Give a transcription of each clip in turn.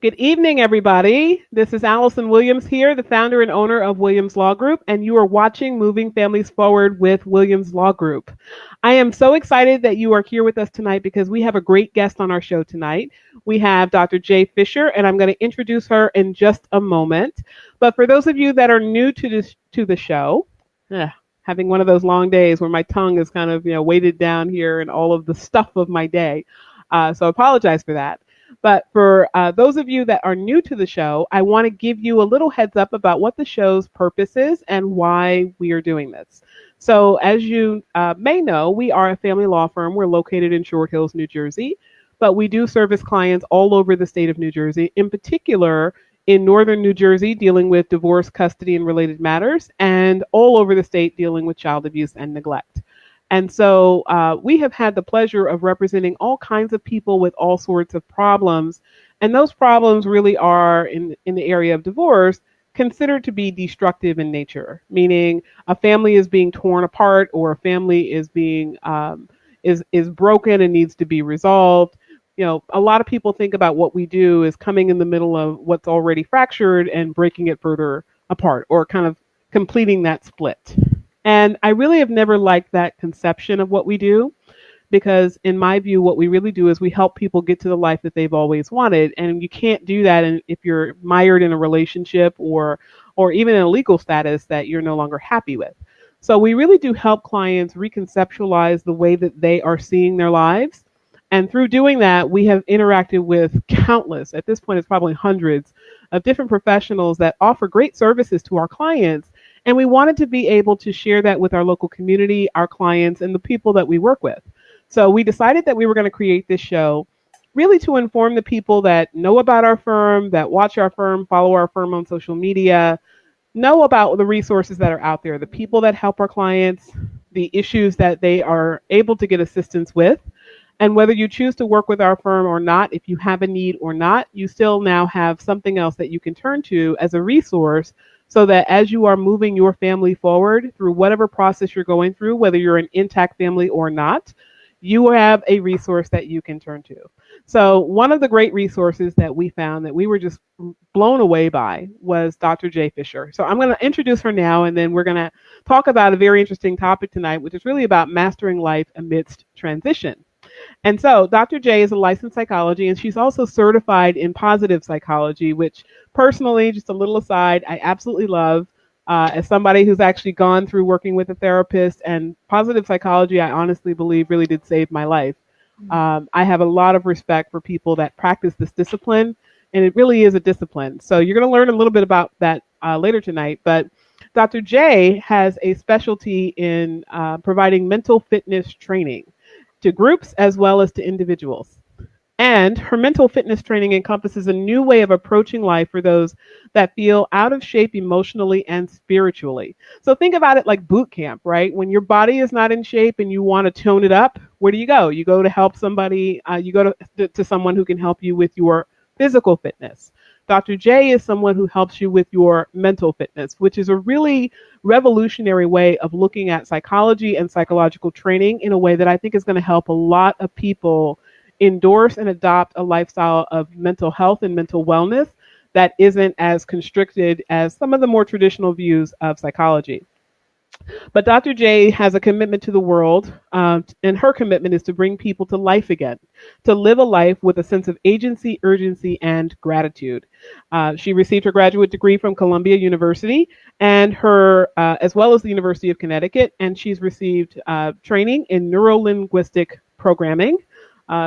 Good evening, everybody. This is Allison Williams here, the founder and owner of Williams Law Group, and you are watching Moving Families Forward with Williams Law Group. I am so excited that you are here with us tonight because we have a great guest on our show tonight. We have Dr. Jay Fisher, and I'm going to introduce her in just a moment. But for those of you that are new to the show, having one of those long days where my tongue is kind of weighted down here and all of the stuff of my day, so I apologize for that. But for those of you that are new to the show, I want to give you a little heads up about what the show's purpose is and why we are doing this. So as you may know, we are a family law firm. We're located in Short Hills, New Jersey, but we do service clients all over the state of New Jersey, in particular in northern New Jersey, dealing with divorce, custody, and related matters, and all over the state dealing with child abuse and neglect. And so we have had the pleasure of representing all kinds of people with all sorts of problems. And those problems really are, in the area of divorce, considered to be destructive in nature, meaning a family is being torn apart or a family is being is broken and needs to be resolved. A lot of people think about what we do as coming in the middle of what's already fractured and breaking it further apart, or kind of completing that split. And I really have never liked that conception of what we do, because in my view, what we really do is we help people get to the life that they've always wanted. And you can't do that if you're mired in a relationship or even in a legal status that you're no longer happy with. So we really do help clients reconceptualize the way that they are seeing their lives. And through doing that, we have interacted with countless, at this point it's probably hundreds, of different professionals that offer great services to our clients. And we wanted to be able to share that with our local community, our clients, and the people that we work with. So we decided that we were going to create this show really to inform the people that know about our firm, that watch our firm, follow our firm on social media, know about the resources that are out there, the people that help our clients, the issues that they are able to get assistance with. And whether you choose to work with our firm or not, if you have a need or not, you still now have something else that you can turn to as a resource, so that as you are moving your family forward through whatever process you're going through, whether you're an intact family or not, you have a resource that you can turn to. So one of the great resources that we found that we were just blown away by was Dr. Jay Fisher. So I'm going to introduce her now, and then we're going to talk about a very interesting topic tonight, which is really about mastering life amidst transition. And so Dr. J is a licensed psychology, and she's also certified in positive psychology, which personally, just a little aside, I absolutely love. As somebody who's actually gone through working with a therapist, and positive psychology, I honestly believe really did save my life. I have a lot of respect for people that practice this discipline, and it really is a discipline. So you're going to learn a little bit about that later tonight. But Dr. J has a specialty in providing mental fitness training to groups as well as to individuals. And her mental fitness training encompasses a new way of approaching life for those that feel out of shape emotionally and spiritually. So think about it like boot camp, right? When your body is not in shape and you want to tone it up, where do you go? You go to help somebody, you go to someone who can help you with your physical fitness. Dr. J is someone who helps you with your mental fitness, which is a really revolutionary way of looking at psychology and psychological training in a way that I think is going to help a lot of people endorse and adopt a lifestyle of mental health and mental wellness that isn't as constricted as some of the more traditional views of psychology. But Dr. J has a commitment to the world, and her commitment is to bring people to life again, to live a life with a sense of agency, urgency, and gratitude. She received her graduate degree from Columbia University, and her, as well as the University of Connecticut, and she's received training in neuro-linguistic programming.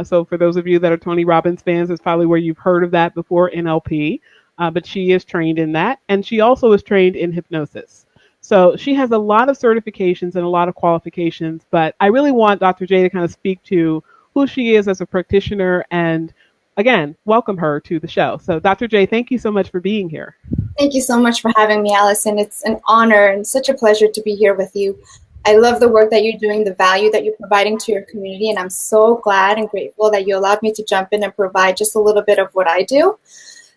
So for those of you that are Tony Robbins fans, it's probably where you've heard of that before, NLP, but she is trained in that, and she also is trained in hypnosis. So she has a lot of certifications and a lot of qualifications, but I really want Dr. J to kind of speak to who she is as a practitioner and, again, welcome her to the show. So Dr. J, thank you so much for being here. Thank you so much for having me, Allison. It's an honor and such a pleasure to be here with you. I love the work that you're doing, the value that you're providing to your community, and I'm so glad and grateful that you allowed me to jump in and provide just a little bit of what I do.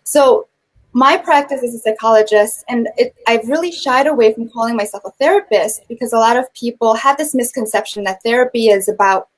So my practice as a psychologist, and I've really shied away from calling myself a therapist because a lot of people have this misconception that therapy is about,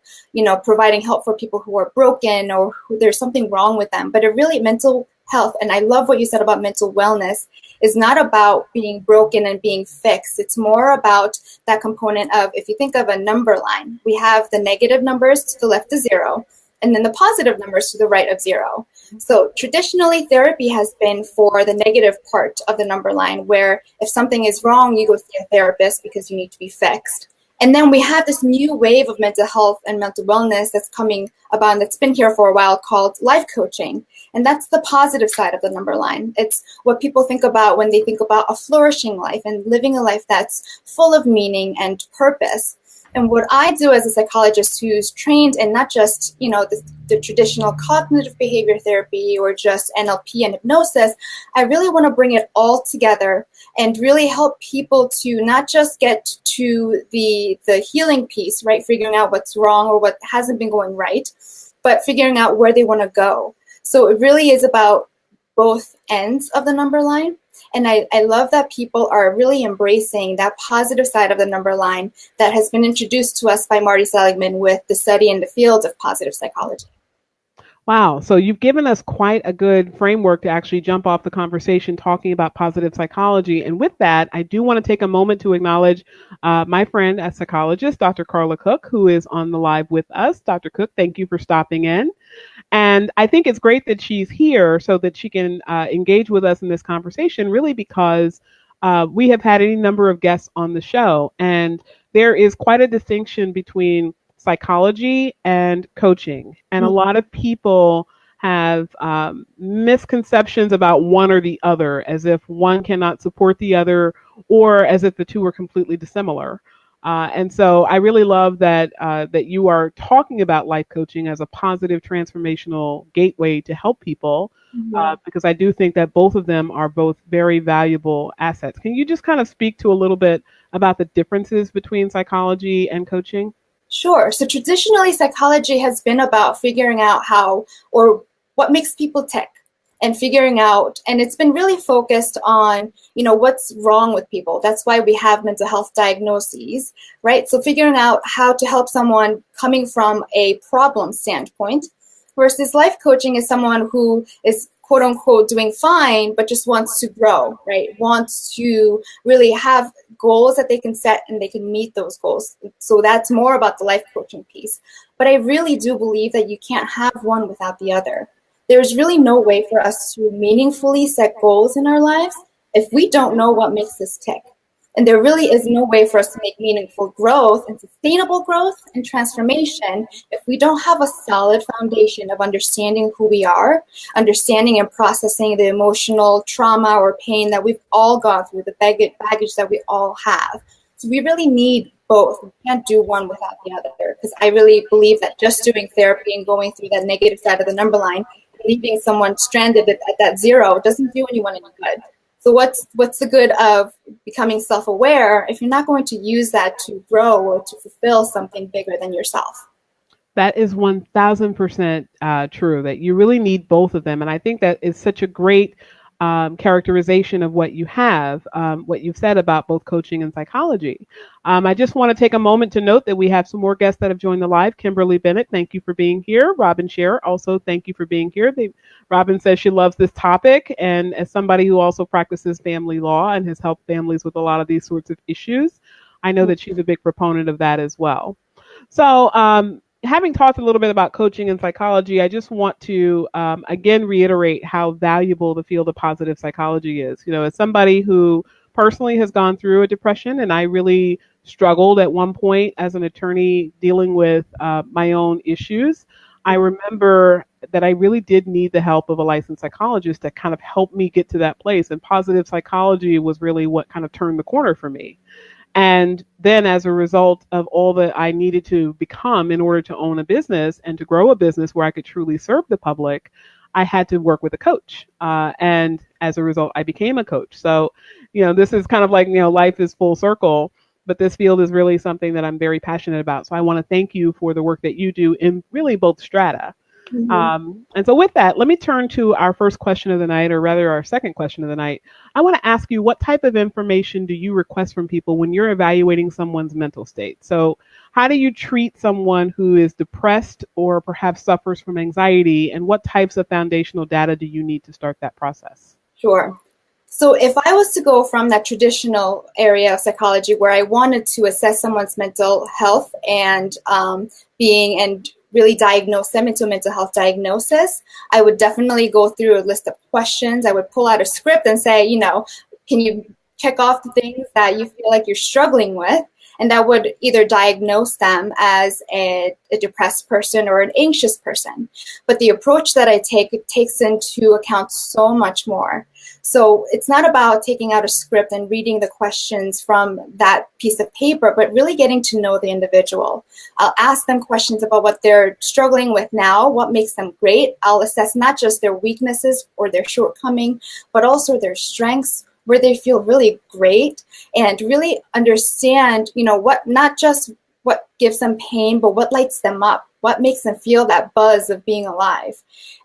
providing help for people who are broken or who there's something wrong with them. But mental health. And I love what you said about mental wellness. Is not about being broken and being fixed. It's more about that component of, if you think of a number line, we have the negative numbers to the left of 0, and then the positive numbers to the right of 0. So traditionally, therapy has been for the negative part of the number line, where if something is wrong, you go see a therapist because you need to be fixed. And then we have this new wave of mental health and mental wellness that's coming about, and that's been here for a while, called life coaching. And that's the positive side of the number line. It's what people think about when they think about a flourishing life and living a life that's full of meaning and purpose. And what I do as a psychologist who's trained in not just, the traditional cognitive behavior therapy or just NLP and hypnosis, I really want to bring it all together and really help people to not just get to the healing piece, right? Figuring out what's wrong or what hasn't been going right, but figuring out where they want to go. So it really is about both ends of the number line. And I love that people are really embracing that positive side of the number line that has been introduced to us by Marty Seligman with the study in the field of positive psychology. Wow. So you've given us quite a good framework to actually jump off the conversation talking about positive psychology. And with that, I do want to take a moment to acknowledge my friend, a psychologist, Dr. Carla Cook, who is on the live with us. Dr. Cook, thank you for stopping in. And I think it's great that she's here so that she can engage with us in this conversation, really because we have had any number of guests on the show. And there is quite a distinction between psychology and coaching. And a lot of people have misconceptions about one or the other, as if one cannot support the other, or as if the two are completely dissimilar. And so I really love that that you are talking about life coaching as a positive transformational gateway to help people, because I do think that both of them are both very valuable assets. Can you just kind of speak to a little bit about the differences between psychology and coaching? Sure. So traditionally, psychology has been about figuring out how or what makes people tick and figuring out, and it's been really focused on, what's wrong with people. That's why we have mental health diagnoses, right? So figuring out how to help someone coming from a problem standpoint versus life coaching is someone who is quote unquote doing fine, but just wants to grow, right? Wants to really have goals that they can set and they can meet those goals. So that's more about the life coaching piece. But I really do believe that you can't have one without the other. There's really no way for us to meaningfully set goals in our lives if we don't know what makes us tick. And there really is no way for us to make meaningful growth and sustainable growth and transformation if we don't have a solid foundation of understanding who we are, understanding and processing the emotional trauma or pain that we've all gone through, the baggage that we all have. So we really need both. We can't do one without the other, because I really believe that just doing therapy and going through that negative side of the number line, leaving someone stranded at that 0 doesn't do anyone any good. So what's the good of becoming self-aware if you're not going to use that to grow or to fulfill something bigger than yourself? That is 1000% true, that you really need both of them. And I think that is such a great characterization of what you have, what you've said about both coaching and psychology. I just want to take a moment to note that we have some more guests that have joined the live. Kimberly Bennett, thank you for being here. Robin Scherer, also thank you for being here. Robin says she loves this topic, and as somebody who also practices family law and has helped families with a lot of these sorts of issues, I know that she's a big proponent of that as well. So having talked a little bit about coaching and psychology, I just want to, again, reiterate how valuable the field of positive psychology is. As somebody who personally has gone through a depression, and I really struggled at one point as an attorney dealing with my own issues, I remember that I really did need the help of a licensed psychologist to kind of help me get to that place. And positive psychology was really what kind of turned the corner for me. And then as a result of all that I needed to become in order to own a business and to grow a business where I could truly serve the public, I had to work with a coach. And as a result, I became a coach. So, this is kind of like, life is full circle, but this field is really something that I'm very passionate about. So I want to thank you for the work that you do in really both strata. And so with that, let me turn to our first question of the night, or rather our second question of the night. I want to ask you, what type of information do you request from people when you're evaluating someone's mental state? So how do you treat someone who is depressed or perhaps suffers from anxiety, and what types of foundational data do you need to start that process? Sure. So if I was to go from that traditional area of psychology where I wanted to assess someone's mental health and being and really diagnose them into a mental health diagnosis, I would definitely go through a list of questions. I would pull out a script and say, can you check off the things that you feel like you're struggling with? And that would either diagnose them as a depressed person or an anxious person. But the approach that I take, it takes into account so much more. So it's not about taking out a script and reading the questions from that piece of paper, but really getting to know the individual. I'll ask them questions about what they're struggling with now, what makes them great. I'll assess not just their weaknesses or their shortcoming, but also their strengths, where they feel really great, and really understand, what, not just what gives them pain, but what lights them up, what makes them feel that buzz of being alive.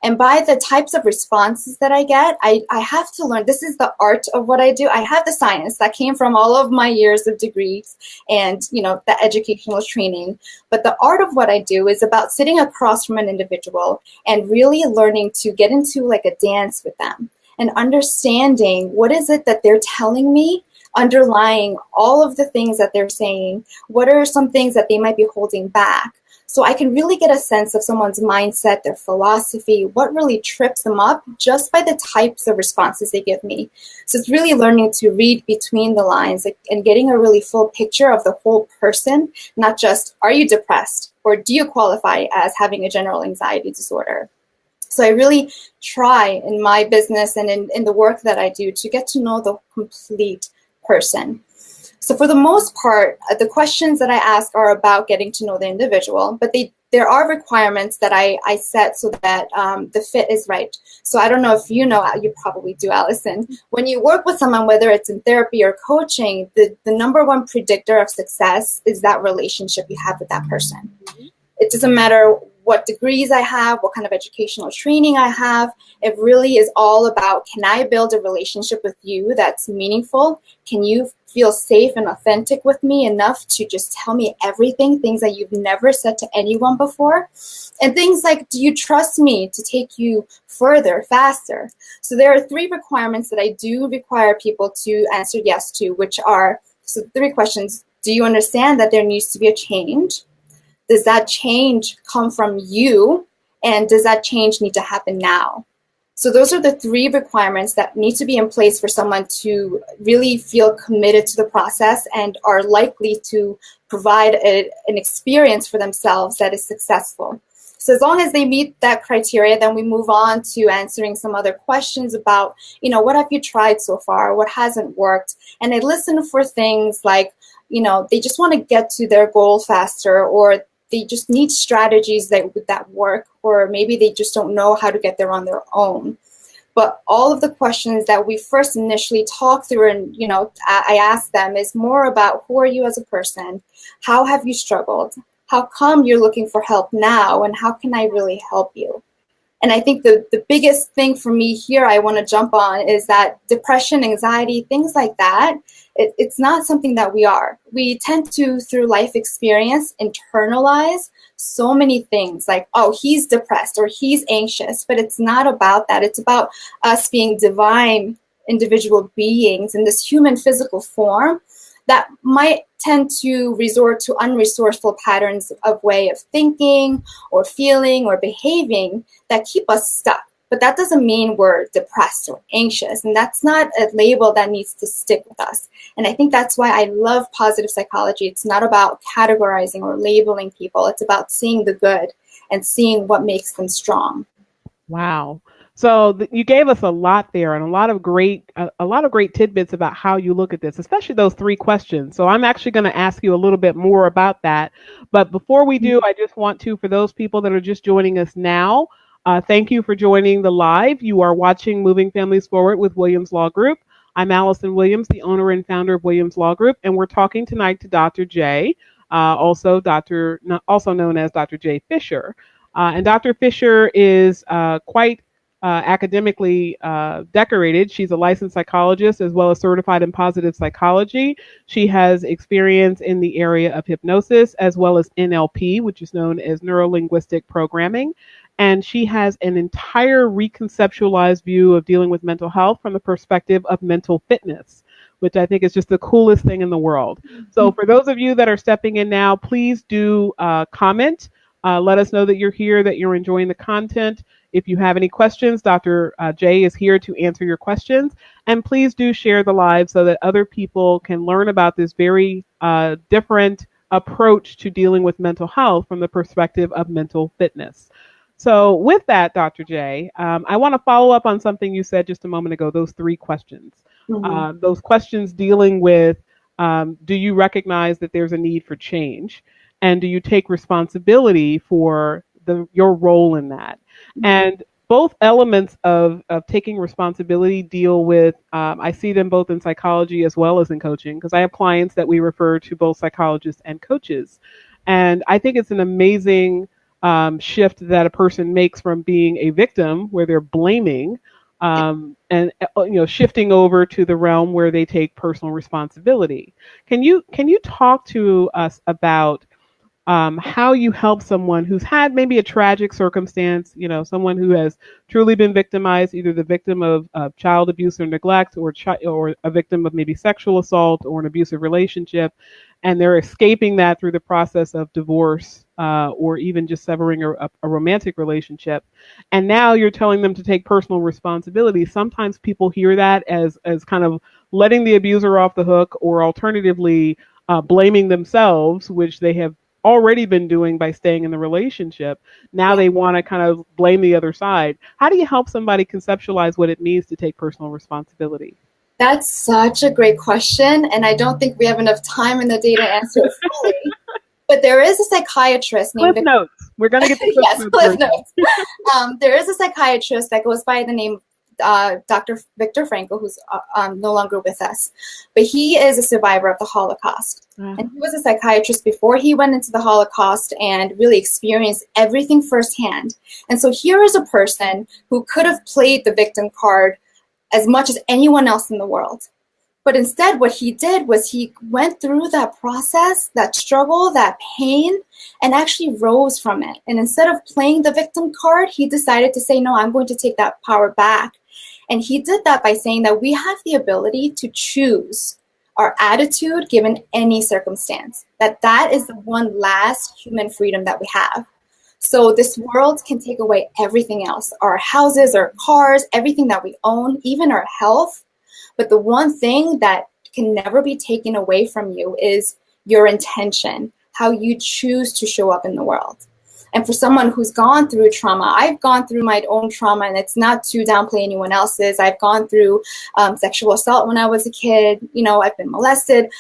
And by the types of responses that I get, I have to learn. This is the art of what I do. I have the science that came from all of my years of degrees and, the educational training. But the art of what I do is about sitting across from an individual and really learning to get into like a dance with them and understanding what is it that they're telling me underlying all of the things that they're saying. What are some things that they might be holding back? So I can really get a sense of someone's mindset, their philosophy, what really trips them up just by the types of responses they give me. So it's really learning to read between the lines and getting a really full picture of the whole person, not just, are you depressed or do you qualify as having a general anxiety disorder? So I really try in my business and in the work that I do to get to know the complete person. So for the most part, the questions that I ask are about getting to know the individual, but there are requirements that I set so that the fit is right. So I don't know if you know, you probably do, Allison. When you work with someone, whether it's in therapy or coaching, the number one predictor of success is that relationship you have with that person. It doesn't matter what degrees I have, what kind of educational training I have. It really is all about, can I build a relationship with you that's meaningful? Can you feel safe and authentic with me enough to just tell me everything, things that you've never said to anyone before? And things like, do you trust me to take you further, faster? So there are 3 requirements that I do require people to answer yes to, which are, so 3 questions. Do you understand that there needs to be a change? Does that change come from you? And does that change need to happen now? So those are the 3 requirements that need to be in place for someone to really feel committed to the process and are likely to provide an experience for themselves that is successful. So as long as they meet that criteria, then we move on to answering some other questions about, what have you tried so far? What hasn't worked? And I listen for things like, they just want to get to their goal faster, or they just need strategies that work, or maybe they just don't know how to get there on their own. But all of the questions that we first initially talk through and, I ask them is more about, who are you as a person? How have you struggled? How come you're looking for help now? And how can I really help you? And I think the biggest thing for me here I want to jump on is that depression, anxiety, things like that, it's not something that we are. We tend to, through life experience, internalize so many things like, oh, he's depressed or he's anxious, but it's not about that. It's about us being divine individual beings in this human physical form that might tend to resort to unresourceful patterns of way of thinking or feeling or behaving that keep us stuck. But that doesn't mean we're depressed or anxious. And that's not a label that needs to stick with us. And I think that's why I love positive psychology. It's not about categorizing or labeling people. It's about seeing the good and seeing what makes them strong. Wow. So you gave us a lot there, and a lot of great tidbits about how you look at this, especially those 3 questions. So I'm actually going to ask you a little bit more about that. But before we do, I just want to, for those people that are just joining us now, thank you for joining the live. You are watching Moving Families Forward with Williams Law Group. I'm Allison Williams, the owner and founder of Williams Law Group, and we're talking tonight to Dr. J, also known as Dr. J. Fisher. And Dr. Fisher is quite academically decorated. She's a licensed psychologist as well as certified in positive psychology. She has experience in the area of hypnosis as well as NLP, which is known as neuro linguistic programming. And she has an entire reconceptualized view of dealing with mental health from the perspective of mental fitness, which I think is just the coolest thing in the world. So, for those of you that are stepping in now, please do comment. Let us know that you're here, that you're enjoying the content. If you have any questions, Dr. J is here to answer your questions. And please do share the live so that other people can learn about this very different approach to dealing with mental health from the perspective of mental fitness. So with that, Dr. J, I want to follow up on something you said just a moment ago, those three questions. Those questions dealing with, do you recognize that there's a need for change? And do you take responsibility for your role in that? And both elements of taking responsibility deal with, I see them both in psychology as well as in coaching, because I have clients that we refer to both psychologists and coaches. And I think it's an amazing shift that a person makes from being a victim where they're blaming and shifting over to the realm where they take personal responsibility. Can you talk to us about how you help someone who's had maybe a tragic circumstance, someone who has truly been victimized, either the victim of child abuse or neglect, or a victim of maybe sexual assault or an abusive relationship, and they're escaping that through the process of divorce or even just severing a romantic relationship. And now you're telling them to take personal responsibility. Sometimes people hear that as kind of letting the abuser off the hook, or alternatively blaming themselves, which they have already been doing by staying in the relationship. Now they want to kind of blame the other side. How do you help somebody conceptualize what it means to take personal responsibility? That's such a great question, and I don't think we have enough time in the day to answer it fully. But there is a psychiatrist named Cliff Notes. We're going to get to Cliff Notes. There is a psychiatrist that goes by the name Dr. Viktor Frankl, who's no longer with us. But he is a survivor of the Holocaust. And he was a psychiatrist before he went into the Holocaust and really experienced everything firsthand. And so here is a person who could have played the victim card as much as anyone else in the world. But instead, what he did was he went through that process, that struggle, that pain, and actually rose from it. And instead of playing the victim card, he decided to say, no, I'm going to take that power back. And he did that by saying that we have the ability to choose our attitude given any circumstance, that is the one last human freedom that we have. So this world can take away everything else, our houses, our cars, everything that we own, even our health. But the one thing that can never be taken away from you is your intention, how you choose to show up in the world. And for someone who's gone through trauma, I've gone through my own trauma, and it's not to downplay anyone else's. I've gone through sexual assault when I was a kid. I've been molested.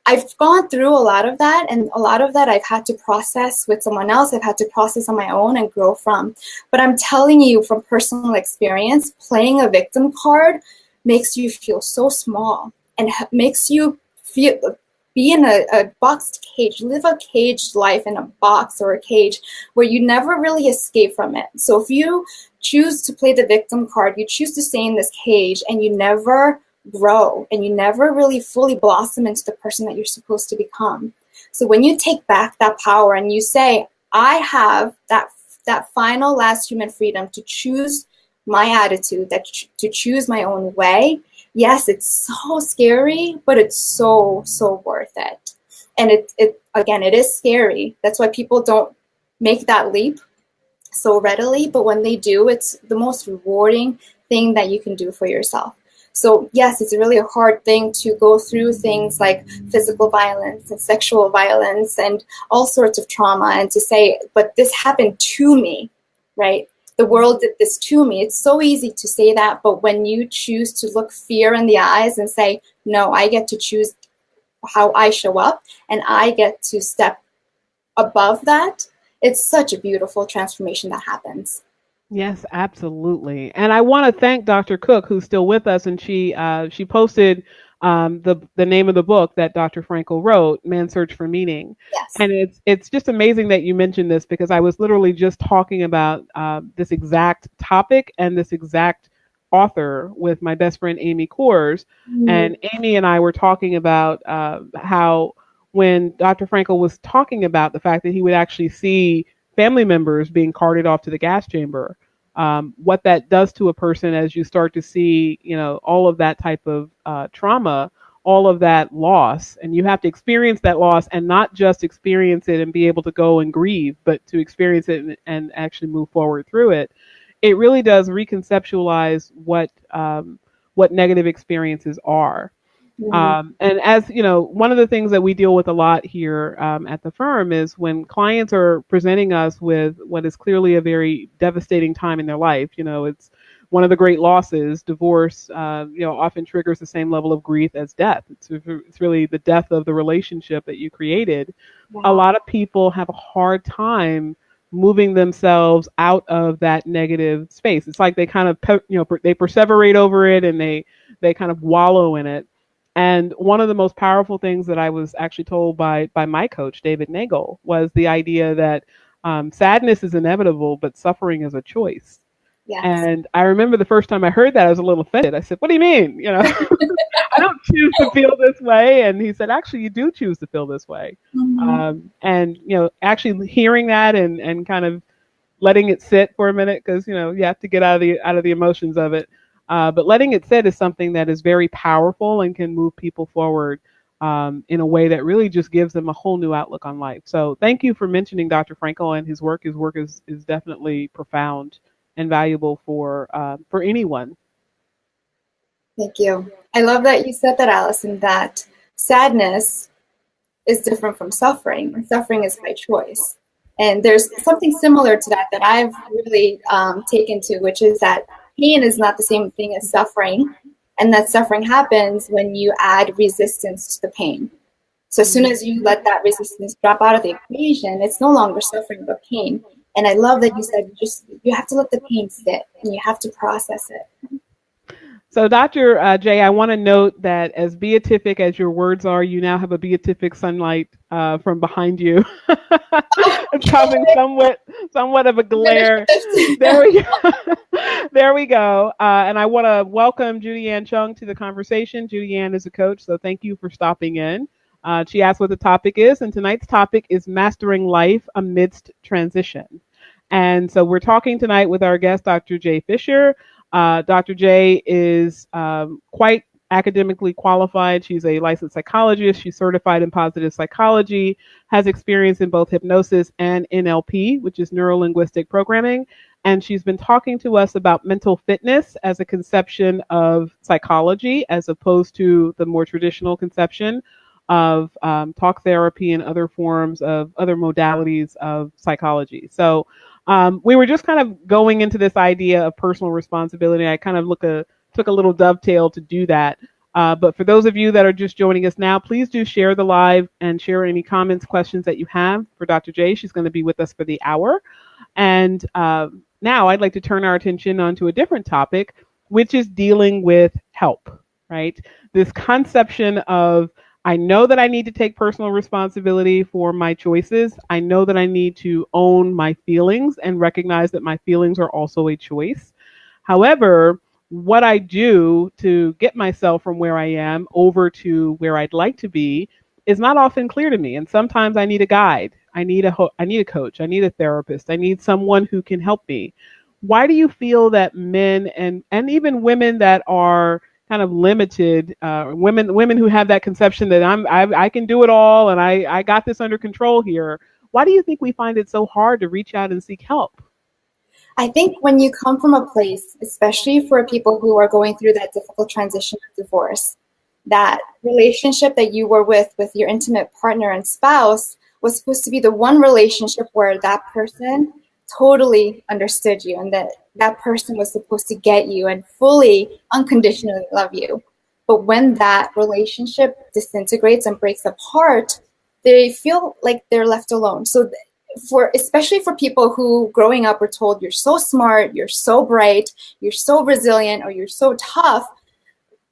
I've gone through a lot of that, and a lot of that I've had to process with someone else. I've had to process on my own and grow from. But I'm telling you from personal experience, playing a victim card makes you feel so small and makes you be in a boxed cage, live a caged life in a box or a cage where you never really escape from it. So if you choose to play the victim card, you choose to stay in this cage and you never grow and you never really fully blossom into the person that you're supposed to become. So when you take back that power and you say, I have that final last human freedom to choose my attitude, to choose my own way, yes, it's so scary, but it's so worth it. And it is scary. That's why people don't make that leap so readily. But when they do, it's the most rewarding thing that you can do for yourself. So yes, it's really a hard thing to go through things like physical violence and sexual violence and all sorts of trauma, and to say, but this happened to me, right? The world did this to me. It's so easy to say that, but when you choose to look fear in the eyes and say, no, I get to choose how I show up and I get to step above that, it's such a beautiful transformation that happens. Yes, absolutely. And I want to thank Dr. Cook, who's still with us, and she posted the name of the book that Dr. Frankl wrote, Man's Search for Meaning. Yes. And it's just amazing that you mentioned this, because I was literally just talking about this exact topic and this exact author with my best friend Amy Coors. And Amy and I were talking about how when Dr. Frankl was talking about the fact that he would actually see family members being carted off to the gas chamber, what that does to a person as you start to see, all of that type of trauma, all of that loss, and you have to experience that loss and not just experience it and be able to go and grieve, but to experience it and actually move forward through it. It really does reconceptualize what negative experiences are. And as you know, one of the things that we deal with a lot here at the firm is when clients are presenting us with what is clearly a very devastating time in their life. It's one of the great losses. Divorce, often triggers the same level of grief as death. It's really the death of the relationship that you created. Wow. A lot of people have a hard time moving themselves out of that negative space. It's like they kind of, they perseverate over it, and they kind of wallow in it. And one of the most powerful things that I was actually told by my coach, David Nagel, was the idea that sadness is inevitable, but suffering is a choice. Yes. And I remember the first time I heard that, I was a little offended. I said, "What do you mean? I don't choose to feel this way." And he said, "Actually, you do choose to feel this way." And actually hearing that and kind of letting it sit for a minute, because you have to get out of the emotions of it. But letting it sit is something that is very powerful and can move people forward in a way that really just gives them a whole new outlook on life. So thank you for mentioning Dr. Frankl and his work. His work is definitely profound and valuable for anyone. Thank you. I love that you said that, Allison, that sadness is different from suffering, and suffering is by choice. And there's something similar to that I've really taken to, which is that pain is not the same thing as suffering, and that suffering happens when you add resistance to the pain. So as soon as you let that resistance drop out of the equation, it's no longer suffering but pain. And I love that you said you have to let the pain sit and you have to process it. So Dr. J, I want to note that as beatific as your words are, you now have a beatific sunlight from behind you. It's causing somewhat of a glare. There we go. There we go. And I want to welcome Julian Chung to the conversation. Julian is a coach, so thank you for stopping in. She asked what the topic is, and tonight's topic is mastering life amidst transition. And so we're talking tonight with our guest, Dr. J. Fisher. Dr. J is quite academically qualified. She's a licensed psychologist. She's certified in positive psychology, has experience in both hypnosis and NLP, which is neuro-linguistic programming. And she's been talking to us about mental fitness as a conception of psychology, as opposed to the more traditional conception of talk therapy and other forms of other modalities of psychology. So we were just kind of going into this idea of personal responsibility. I kind of took a little dovetail to do that. But for those of you that are just joining us now, please do share the live and share any comments, questions that you have for Dr. J. She's going to be with us for the hour. And now I'd like to turn our attention onto a different topic, which is dealing with help, right? This conception of, I know that I need to take personal responsibility for my choices. I know that I need to own my feelings and recognize that my feelings are also a choice. However, what I do to get myself from where I am over to where I'd like to be is not often clear to me. And sometimes I need a guide. I need a coach. I need a therapist. I need someone who can help me. Why do you feel that men and even women that are kind of limited, women who have that conception that I can do it all and I got this under control here, why do you think we find it so hard to reach out and seek help? I think when you come from a place, especially for people who are going through that difficult transition of divorce, that relationship that you were with your intimate partner and spouse was supposed to be the one relationship where that person totally understood you, and that person was supposed to get you and fully unconditionally love you. But when that relationship disintegrates and breaks apart, they feel like they're left alone. So especially for people who growing up were told, you're so smart, you're so bright, you're so resilient, or you're so tough,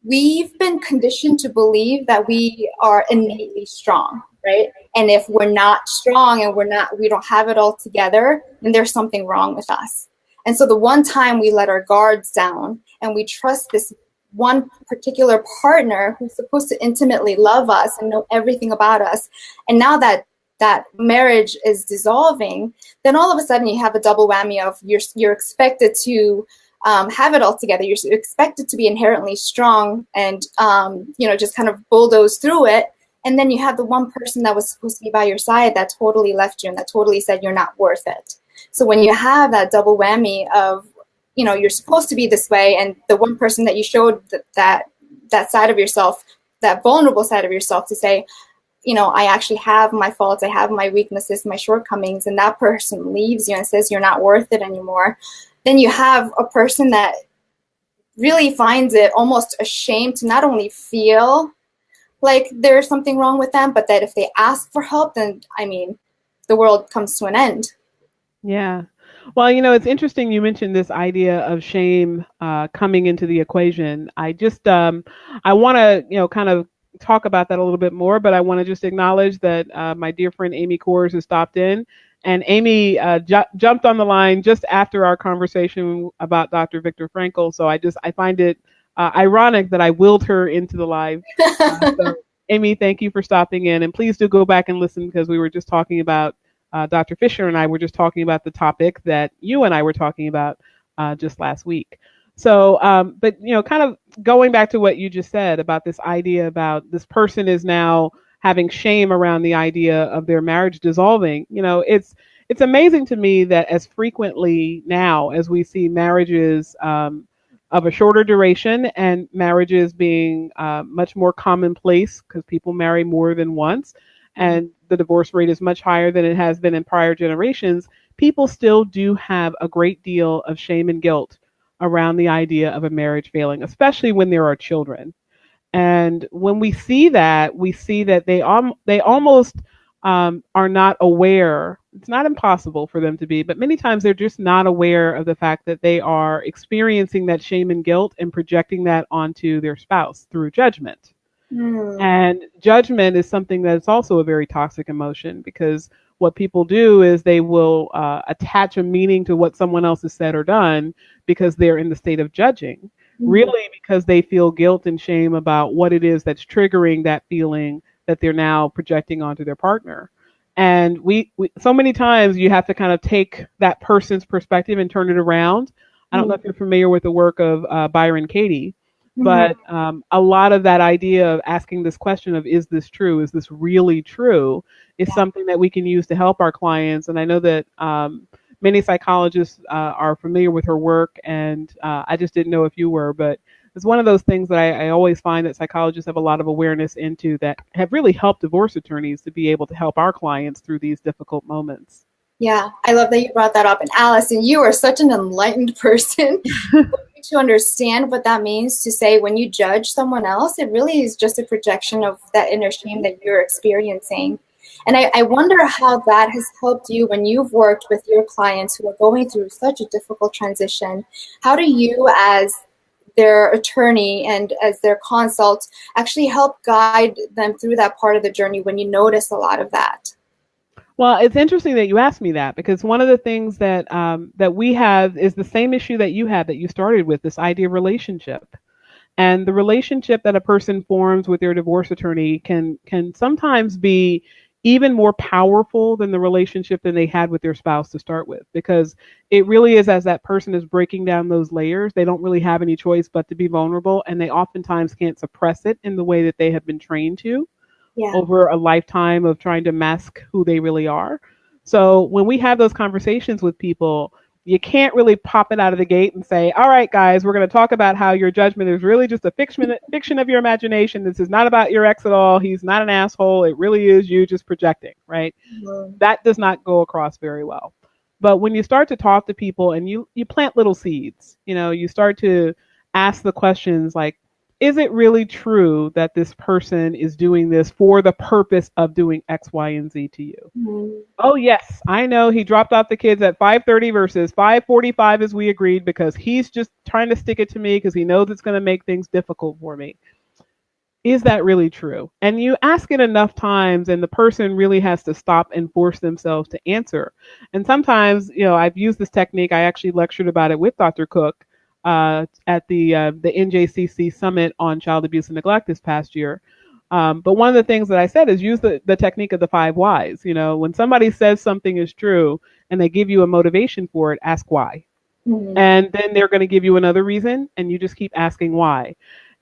we've been conditioned to believe that we are innately strong, right? And if we're not strong and we don't have it all together, then there's something wrong with us. And so the one time we let our guards down and we trust this one particular partner who's supposed to intimately love us and know everything about us, and now that marriage is dissolving, then all of a sudden you have a double whammy of you're expected to have it all together. You're expected to be inherently strong and just kind of bulldoze through it. And then you have the one person that was supposed to be by your side that totally left you and that totally said you're not worth it. So when you have that double whammy of, you're supposed to be this way, and the one person that you showed that side of yourself, that vulnerable side of yourself, to say, I actually have my faults, I have my weaknesses, my shortcomings, and that person leaves you and says you're not worth it anymore, then you have a person that really finds it almost a shame to not only feel like there's something wrong with them, but that if they ask for help, then, the world comes to an end. Yeah. Well, it's interesting you mentioned this idea of shame coming into the equation. I just, I want to, kind of talk about that a little bit more, but I want to just acknowledge that my dear friend Amy Kors has stopped in. And Amy jumped on the line just after our conversation about Dr. Viktor Frankl. So I find it ironic that I willed her into the live. So Amy, thank you for stopping in. And please do go back and listen, because we were just talking about, Dr. Fisher and I were just talking about the topic that you and I were talking about just last week. So, but, kind of going back to what you just said about this idea about this person is now having shame around the idea of their marriage dissolving. It's amazing to me that as frequently now as we see marriages of a shorter duration and marriages being much more commonplace, because people marry more than once, and the divorce rate is much higher than it has been in prior generations, people still do have a great deal of shame and guilt around the idea of a marriage failing, especially when there are children. And when we see that they almost are not aware. It's not impossible for them to be, but many times they're just not aware of the fact that they are experiencing that shame and guilt and projecting that onto their spouse through judgment. And judgment is something that's also a very toxic emotion, because what people do is they will attach a meaning to what someone else has said or done because they're in the state of judging, really because they feel guilt and shame about what it is that's triggering that feeling that they're now projecting onto their partner. And we so many times you have to kind of take that person's perspective and turn it around. I don't know if you're familiar with the work of Byron Katie. But a lot of that idea of asking this question of, is this true? Is this really true? Is something that we can use to help our clients. And I know that many psychologists are familiar with her work, and I just didn't know if you were, but it's one of those things that I always find that psychologists have a lot of awareness into that have really helped divorce attorneys to be able to help our clients through these difficult moments. Yeah, I love that you brought that up. And Allison, you are such an enlightened person to understand what that means to say when you judge someone else, it really is just a projection of that inner shame that you're experiencing. And I wonder how that has helped you when you've worked with your clients who are going through such a difficult transition. How do you, as their attorney and as their consult, actually help guide them through that part of the journey when you notice a lot of that? Well, it's interesting that you asked me that, because one of the things that that we have is the same issue that you had, that you started with, this idea of relationship. And the relationship that a person forms with their divorce attorney can sometimes be even more powerful than the relationship that they had with their spouse to start with, because it really is, as that person is breaking down those layers, they don't really have any choice but to be vulnerable, and they oftentimes can't suppress it in the way that they have been trained to. Over a lifetime of trying to mask who they really are. So when we have those conversations with people, you can't really pop it out of the gate and say, all right, guys, we're going to talk about how your judgment is really just a fiction of your imagination. This is not about your ex at all. He's not an asshole. It really is you just projecting, right? That does not go across very well. But when you start to talk to people and you plant little seeds, you start to ask the questions like, is it really true that this person is doing this for the purpose of doing X, Y, and Z to you? Mm-hmm. Oh yes, I know he dropped off the kids at 5:30 versus 5:45 as we agreed because he's just trying to stick it to me because he knows it's going to make things difficult for me. Is that really true? And you ask it enough times, and the person really has to stop and force themselves to answer. And sometimes, I've used this technique. I actually lectured about it with Dr. Cook at the NJCC Summit on Child Abuse and Neglect this past year. But one of the things that I said is use the technique of the 5 whys. When somebody says something is true and they give you a motivation for it, ask why. Mm-hmm. And then they're going to give you another reason, and you just keep asking why.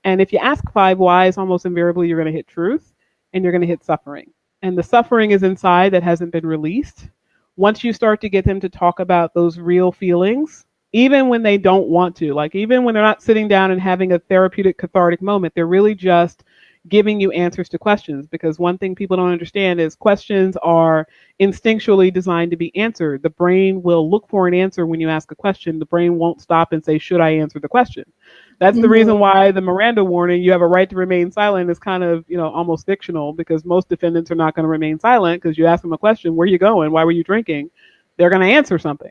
And if you ask 5 whys, almost invariably you're going to hit truth and you're going to hit suffering. And the suffering is inside that hasn't been released. Once you start to get them to talk about those real feelings, even when they don't want to, like even when they're not sitting down and having a therapeutic cathartic moment, they're really just giving you answers to questions. Because one thing people don't understand is questions are instinctually designed to be answered. The brain will look for an answer when you ask a question. The brain won't stop and say, should I answer the question? That's the reason why the Miranda warning, you have a right to remain silent, is kind of, almost fictional, because most defendants are not going to remain silent because you ask them a question, where are you going? Why were you drinking? They're going to answer something.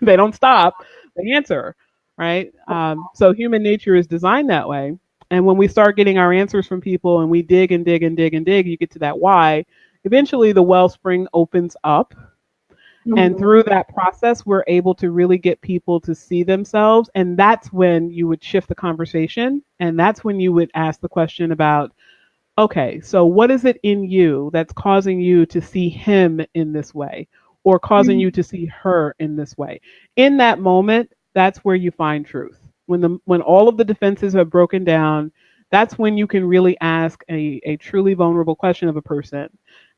They don't stop, they answer, right? So human nature is designed that way. And when we start getting our answers from people and we dig and dig and dig and dig, you get to that why, eventually the wellspring opens up. Mm-hmm. And through that process, we're able to really get people to see themselves. And that's when you would shift the conversation. And that's when you would ask the question about, okay, so what is it in you that's causing you to see him in this way, or causing you to see her in this way? In that moment, that's where you find truth. When all of the defenses have broken down, that's when you can really ask a truly vulnerable question of a person.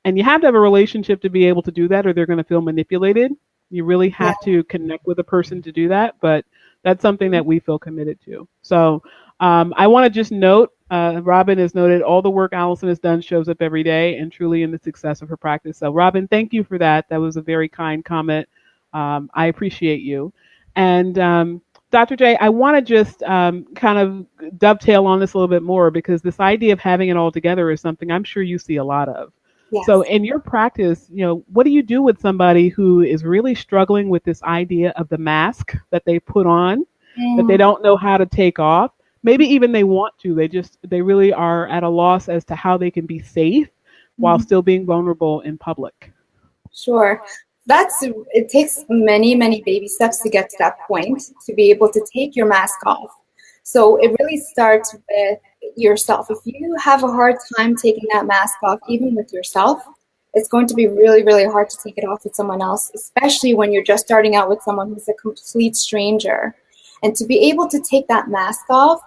And you have to have a relationship to be able to do that, or they're going to feel manipulated. You really have to connect with a person to do that, but that's something that we feel committed to. So I want to just note, Robin has noted all the work Allison has done shows up every day and truly in the success of her practice. So Robin, thank you for that. That was a very kind comment. I appreciate you. And Dr. J, I want to just kind of dovetail on this a little bit more, because this idea of having it all together is something I'm sure you see a lot of. Yes. So in your practice, what do you do with somebody who is really struggling with this idea of the mask that they put on, that they don't know how to take off? Maybe even they want to, they really are at a loss as to how they can be safe while still being vulnerable in public. Sure. It takes many, many baby steps to get to that point, to be able to take your mask off. So it really starts with yourself. If you have a hard time taking that mask off, even with yourself, it's going to be really, really hard to take it off with someone else, especially when you're just starting out with someone who's a complete stranger. And to be able to take that mask off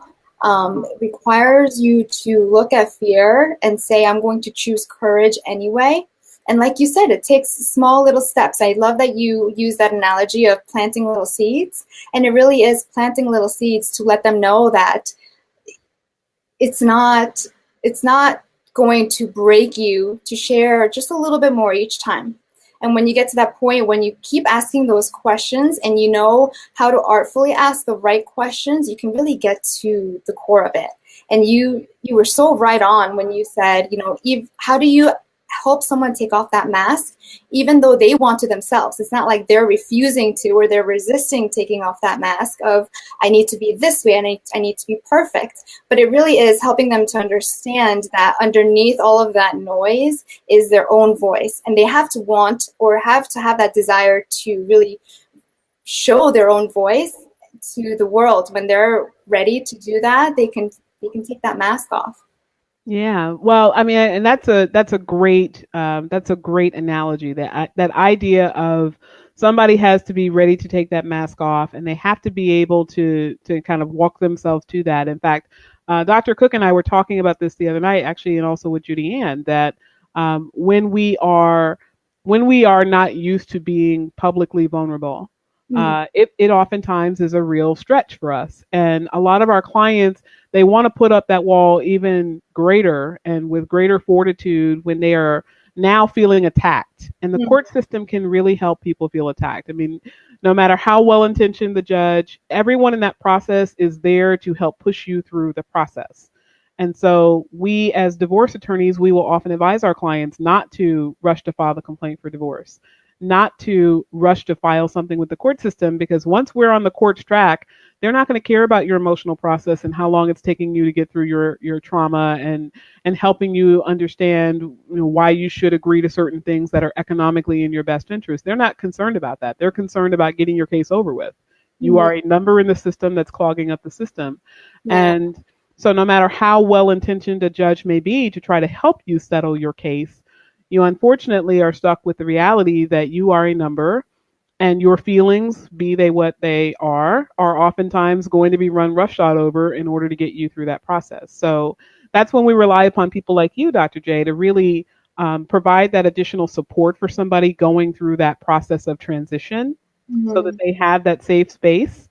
requires you to look at fear and say, I'm going to choose courage anyway. And like you said, it takes small little steps. I love that you use that analogy of planting little seeds. And it really is planting little seeds to let them know that it's not going to break you to share just a little bit more each time. And when you get to that point, when you keep asking those questions and you know how to artfully ask the right questions, you can really get to the core of it. And you were so right on when you said, Eve, how do you help someone take off that mask, even though they want to themselves? It's not like they're refusing to, or they're resisting taking off that mask of, I need to be this way, and I need to be perfect. But it really is helping them to understand that underneath all of that noise is their own voice. And they have to want, or have to have that desire to really show their own voice to the world. When they're ready to do that, they can take that mask off. Yeah, well, I mean, and that's a great analogy. That idea of somebody has to be ready to take that mask off, and they have to be able to kind of walk themselves to that. In fact, Dr. Cook and I were talking about this the other night, actually, and also with Judy Ann, that when we are not used to being publicly vulnerable, it oftentimes is a real stretch for us. And a lot of our clients, they want to put up that wall even greater and with greater fortitude when they are now feeling attacked. And the court system can really help people feel attacked. I mean, no matter how well intentioned the judge, everyone in that process is there to help push you through the process. And so we as divorce attorneys, we will often advise our clients not to rush to file the complaint for divorce, not to rush to file something with the court system, because once we're on the court's track, they're not going to care about your emotional process and how long it's taking you to get through your trauma and helping you understand, you know, why you should agree to certain things that are economically in your best interest. They're not concerned about that. They're concerned about getting your case over with. You are a number in the system that's clogging up the system. And so no matter how well intentioned a judge may be to try to help you settle your case, you unfortunately are stuck with the reality that you are a number, and your feelings, be they what they are oftentimes going to be run roughshod over in order to get you through that process. So that's when we rely upon people like you, Dr. J, to really provide that additional support for somebody going through that process of transition, so that they have that safe space.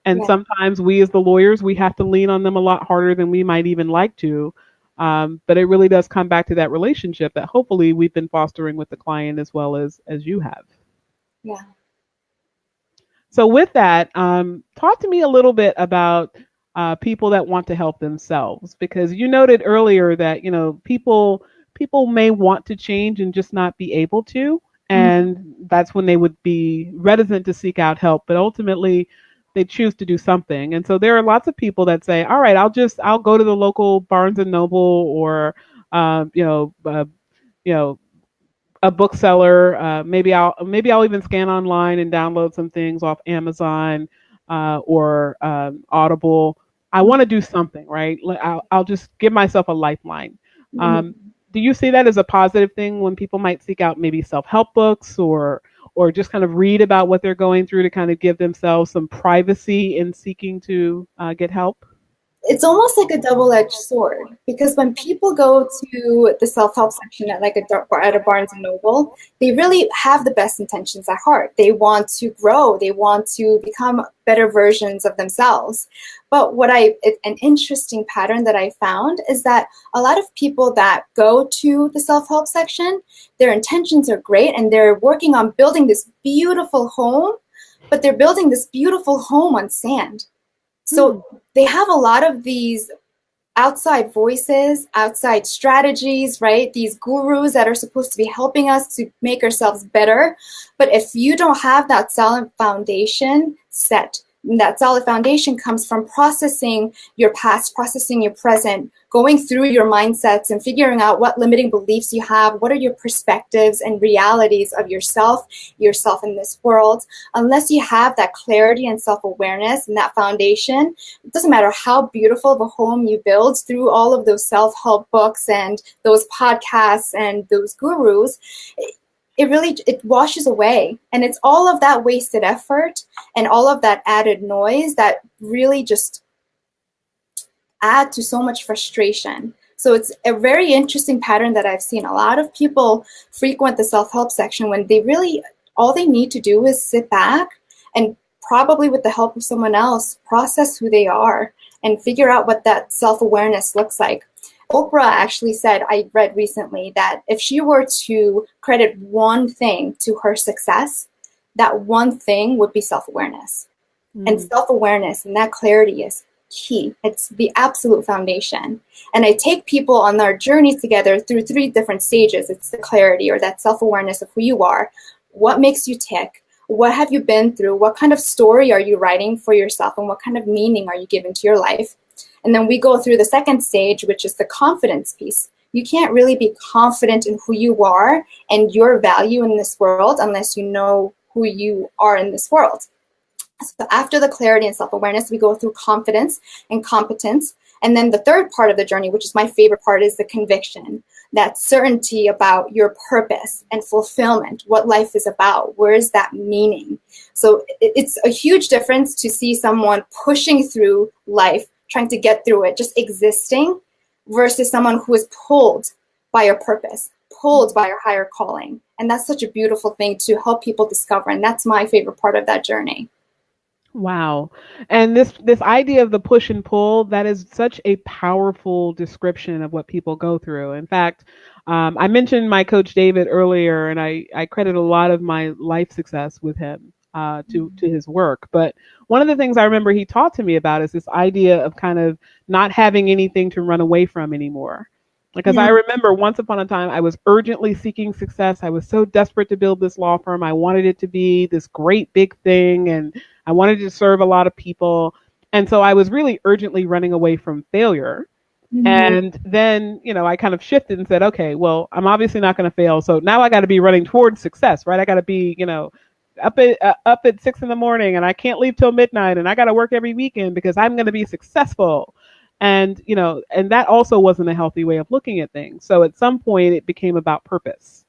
And sometimes we as the lawyers, we have to lean on them a lot harder than we might even like to. But it really does come back to that relationship that hopefully we've been fostering with the client as well as you have. Yeah. So with that, talk to me a little bit about people that want to help themselves, because you noted earlier that, you know, people may want to change and just not be able to, and that's when they would be reticent to seek out help. But ultimately, they choose to do something. And so there are lots of people that say, all right, I'll go to the local Barnes and Noble or a bookseller. Maybe I'll even scan online and download some things off Amazon or Audible. I want to do something, right? I'll just give myself a lifeline. Do you see that as a positive thing when people might seek out maybe self-help books or just kind of read about what they're going through to kind of give themselves some privacy in seeking to get help? It's almost like a double-edged sword, because when people go to the self-help section at a Barnes and Noble, they really have the best intentions at heart. They want to grow. They want to become better versions of themselves. But an interesting pattern that I found is that a lot of people that go to the self-help section, their intentions are great and they're working on building this beautiful home, but they're building this beautiful home on sand. So they have a lot of these outside voices, outside strategies, right? These gurus that are supposed to be helping us to make ourselves better. But if you don't have that solid foundation set, that solid foundation comes from processing your past, processing your present, going through your mindsets and figuring out what limiting beliefs you have, what are your perspectives and realities of yourself in this world. Unless you have that clarity and self-awareness and that foundation, it doesn't matter how beautiful of a home you build through all of those self-help books and those podcasts and those gurus, it washes away. And it's all of that wasted effort and all of that added noise that really just add to so much frustration. So it's a very interesting pattern that I've seen. A lot of people frequent the self-help section when all they need to do is sit back and, probably with the help of someone else, process who they are and figure out what that self-awareness looks like. Oprah actually said, I read recently, that if she were to credit one thing to her success, that one thing would be self-awareness. And self-awareness and that clarity is key. It's the absolute foundation. And I take people on our journey together through 3 different stages. It's the clarity, or that self-awareness of who you are. What makes you tick? What have you been through? What kind of story are you writing for yourself? And what kind of meaning are you giving to your life? And then we go through the second stage, which is the confidence piece. You can't really be confident in who you are and your value in this world unless you know who you are in this world. So after the clarity and self-awareness, we go through confidence and competence. And then the third part of the journey, which is my favorite part, is the conviction, that certainty about your purpose and fulfillment, what life is about, where is that meaning? So it's a huge difference to see someone pushing through life, trying to get through it, just existing, versus someone who is pulled by a purpose, pulled by a higher calling. And that's such a beautiful thing to help people discover. And that's my favorite part of that journey. Wow. And this idea of the push and pull, that is such a powerful description of what people go through. In fact, I mentioned my coach David earlier, and I credit a lot of my life success with him, to his work. But one of the things I remember he taught to me about is this idea of kind of not having anything to run away from anymore. Because I Mm, remember once upon a time I was urgently seeking success. I was so desperate to build this law firm. I wanted it to be this great big thing, and I wanted to serve a lot of people. And so I was really urgently running away from failure. mhm. And then, I kind of shifted and said, okay, well, I'm obviously not going to fail. So now I got to be running towards success, right? I got to be, up at 6 in the morning, and I can't leave till midnight, and I got to work every weekend because I'm going to be successful. And that also wasn't a healthy way of looking at things. So at some point it became about purpose.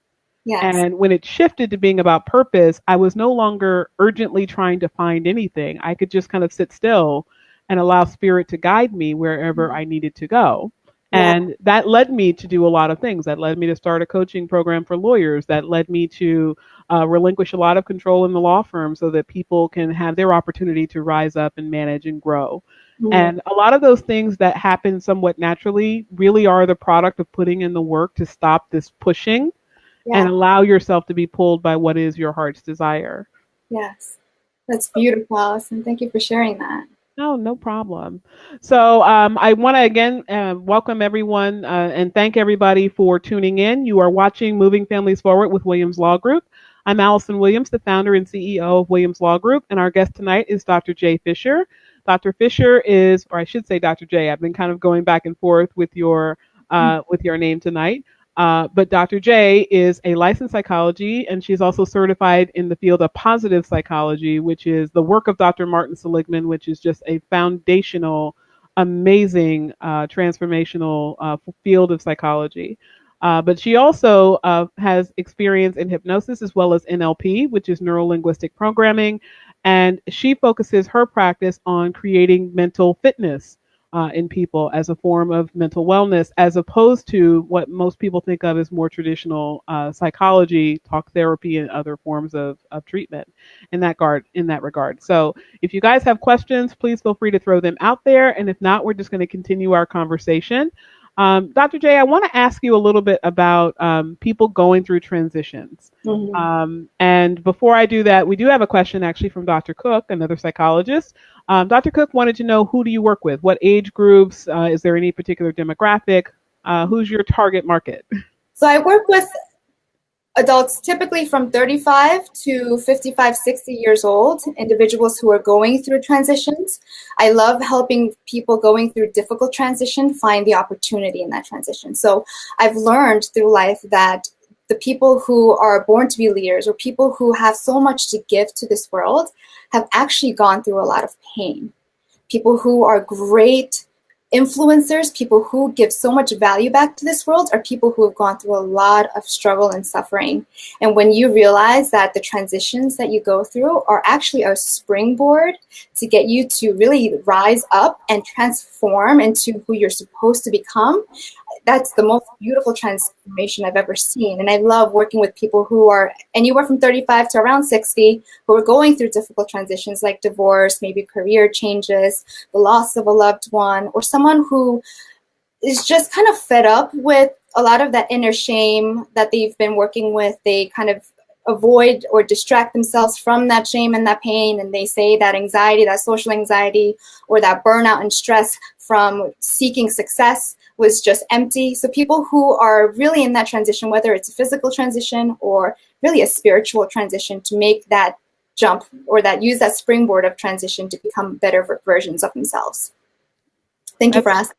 Yes. And when it shifted to being about purpose, I was no longer urgently trying to find anything. I could just kind of sit still and allow spirit to guide me wherever I needed to go. Yeah. And that led me to do a lot of things. That led me to start a coaching program for lawyers. That led me to relinquish a lot of control in the law firm so that people can have their opportunity to rise up and manage and grow. Mm, And a lot of those things that happen somewhat naturally really are the product of putting in the work to stop this pushing and yeah. allow yourself to be pulled by what is your heart's desire. Yes. That's beautiful, Allison. Thank you for sharing that. No, no problem. So I want to again welcome everyone and thank everybody for tuning in. You are watching Moving Families Forward with Williams Law Group. I'm Allison Williams, the founder and CEO of Williams Law Group, and our guest tonight is Dr. Jay Fisher. Dr. Fisher is, or I should say Dr. J. I've been kind of going back and forth with your name tonight. But Dr. J is a licensed psychology, and she's also certified in the field of positive psychology, which is the work of Dr. Martin Seligman, which is just a foundational, amazing, transformational field of psychology. But she also has experience in hypnosis as well as NLP, which is neuro linguistic programming. And she focuses her practice on creating mental fitness in people as a form of mental wellness, as opposed to what most people think of as more traditional psychology, talk therapy, and other forms of treatment in that regard. So if you guys have questions, please feel free to throw them out there. And if not, we're just going to continue our conversation. Dr. J, I want to ask you a little bit about people going through transitions. Mhm. And before I do that, we do have a question actually from Dr. Cook, another psychologist. Dr. Cook wanted to know, who do you work with? What age groups? Is there any particular demographic? Who's your target market? So I work with adults typically from 35 to 55, 60 years old, individuals who are going through transitions. I love helping people going through difficult transition find the opportunity in that transition. So I've learned through life that the people who are born to be leaders, or people who have so much to give to this world, have actually gone through a lot of pain. People who are great influencers, people who give so much value back to this world, are people who have gone through a lot of struggle and suffering. And when you realize that the transitions that you go through are actually a springboard to get you to really rise up and transform into who you're supposed to become, that's the most beautiful transformation I've ever seen. And I love working with people who are anywhere from 35 to around 60, who are going through difficult transitions like divorce, maybe career changes, the loss of a loved one, or someone who is just kind of fed up with a lot of that inner shame that they've been working with. They kind of avoid or distract themselves from that shame and that pain, and they say that anxiety, that social anxiety, or that burnout and stress from seeking success was just empty. So people who are really in that transition, whether it's a physical transition or really a spiritual transition, to make that jump or that use that springboard of transition to become better versions of themselves. Thank you for asking.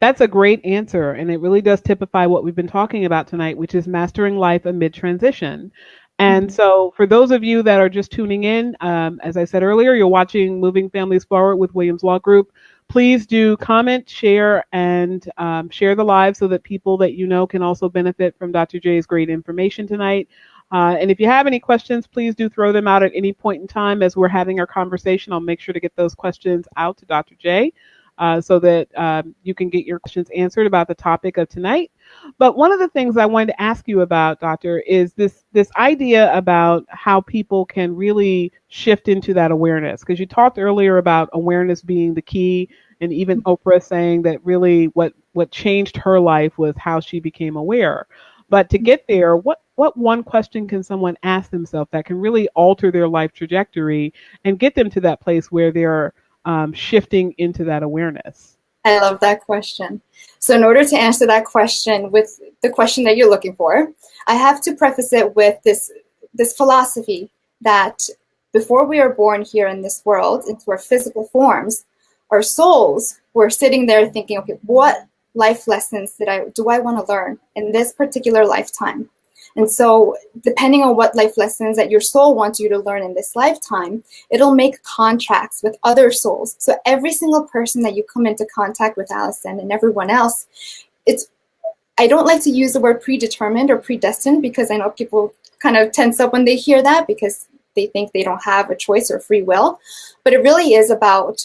That's a great answer, and it really does typify what we've been talking about tonight, which is mastering life amid transition. And so, for those of you that are just tuning in, as I said earlier, you're watching Moving Families Forward with Williams Law Group. Please do comment, share, and share the live so that people that you know can also benefit from Dr. J's great information tonight. And if you have any questions, please do throw them out at any point in time as we're having our conversation. I'll make sure to get those questions out to Dr. J. so that you can get your questions answered about the topic of tonight. But one of the things I wanted to ask you about, Doctor, is this idea about how people can really shift into that awareness. Because you talked earlier about awareness being the key, and even Oprah saying that really what changed her life was how she became aware. But to get there, what one question can someone ask themselves that can really alter their life trajectory and get them to that place where they're shifting into that awareness? I love that question. So in order to answer that question with the question that you're looking for, I have to preface it with this philosophy that before we are born here in this world, into our physical forms, our souls were sitting there thinking, okay, what life lessons do I want to learn in this particular lifetime? And so depending on what life lessons that your soul wants you to learn in this lifetime, it'll make contracts with other souls. So every single person that you come into contact with, Allison, and everyone else, I don't like to use the word predetermined or predestined, because I know people kind of tense up when they hear that because they think they don't have a choice or free will. But it really is about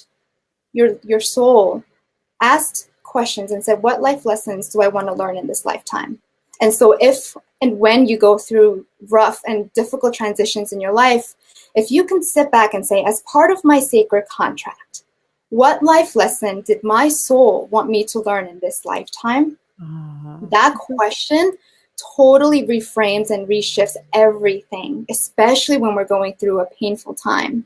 your soul asked questions and said, what life lessons do I want to learn in this lifetime? And so if and when you go through rough and difficult transitions in your life, if you can sit back and say, as part of my sacred contract, what life lesson did my soul want me to learn in this lifetime? That question totally reframes and reshifts everything, especially when we're going through a painful time.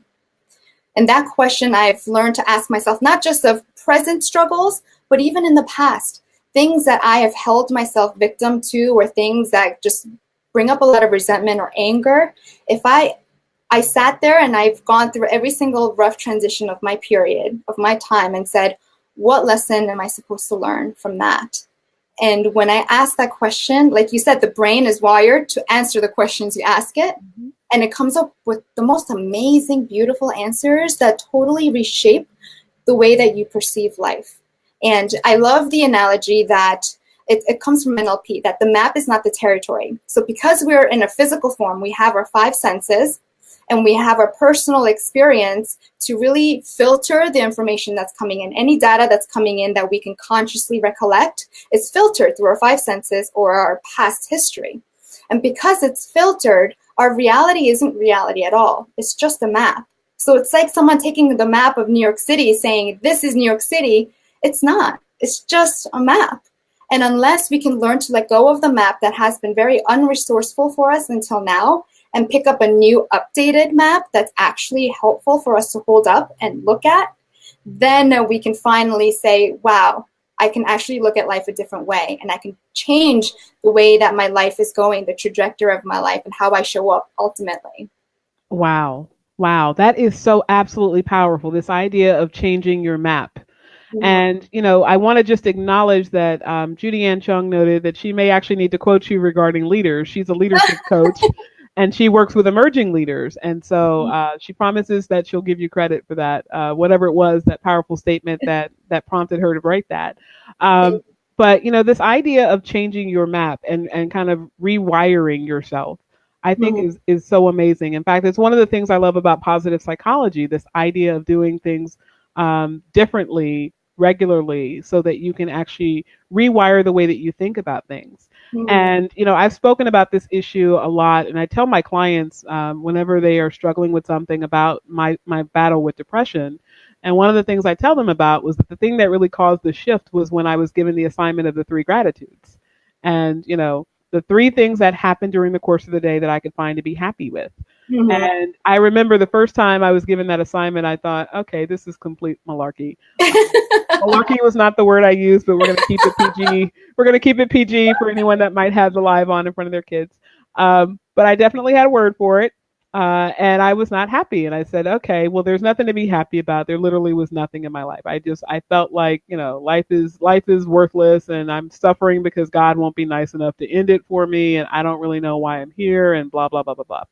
And that question I've learned to ask myself, not just of present struggles, but even in the past. Things that I have held myself victim to, or things that just bring up a lot of resentment or anger. If I sat there and I've gone through every single rough transition of my period, of my time, and said, what lesson am I supposed to learn from that? And when I ask that question, like you said, the brain is wired to answer the questions you ask it. Mm-hmm. And it comes up with the most amazing, beautiful answers that totally reshape the way that you perceive life. And I love the analogy that it comes from NLP, that the map is not the territory. So because we're in a physical form, we have our 5 senses and we have our personal experience to really filter the information that's coming in. Any data that's coming in that we can consciously recollect is filtered through our 5 senses or our past history. And because it's filtered, our reality isn't reality at all. It's just a map. So it's like someone taking the map of New York City saying, this is New York City. It's not. It's just a map. And unless we can learn to let go of the map that has been very unresourceful for us until now and pick up a new updated map that's actually helpful for us to hold up and look at, then we can finally say, wow, I can actually look at life a different way, and I can change the way that my life is going, the trajectory of my life, and how I show up ultimately. Wow. Wow. That is so absolutely powerful. This idea of changing your map. Mm-hmm. And, I want to just acknowledge that Julian Chung noted that she may actually need to quote you regarding leaders. She's a leadership coach and she works with emerging leaders. And so she promises that she'll give you credit for that, whatever it was, that powerful statement that prompted her to write that. But, this idea of changing your map and kind of rewiring yourself, I think is so amazing. In fact, it's one of the things I love about positive psychology, this idea of doing things differently, regularly, so that you can actually rewire the way that you think about things. And, I've spoken about this issue a lot, and I tell my clients whenever they are struggling with something about my battle with depression. And one of the things I tell them about was that the thing that really caused the shift was when I was given the assignment of the 3 gratitudes. And, the 3 things that happened during the course of the day that I could find to be happy with. Mm-hmm. And I remember the first time I was given that assignment, I thought, okay, this is complete malarkey. Malarkey was not the word I used, but we're going to keep it PG. We're going to keep it PG for anyone that might have the live on in front of their kids. But I definitely had a word for it. And I was not happy. And I said, okay, well, there's nothing to be happy about. There literally was nothing in my life. I felt like, life is worthless, and I'm suffering because God won't be nice enough to end it for me. And I don't really know why I'm here, and blah, blah, blah, blah, blah.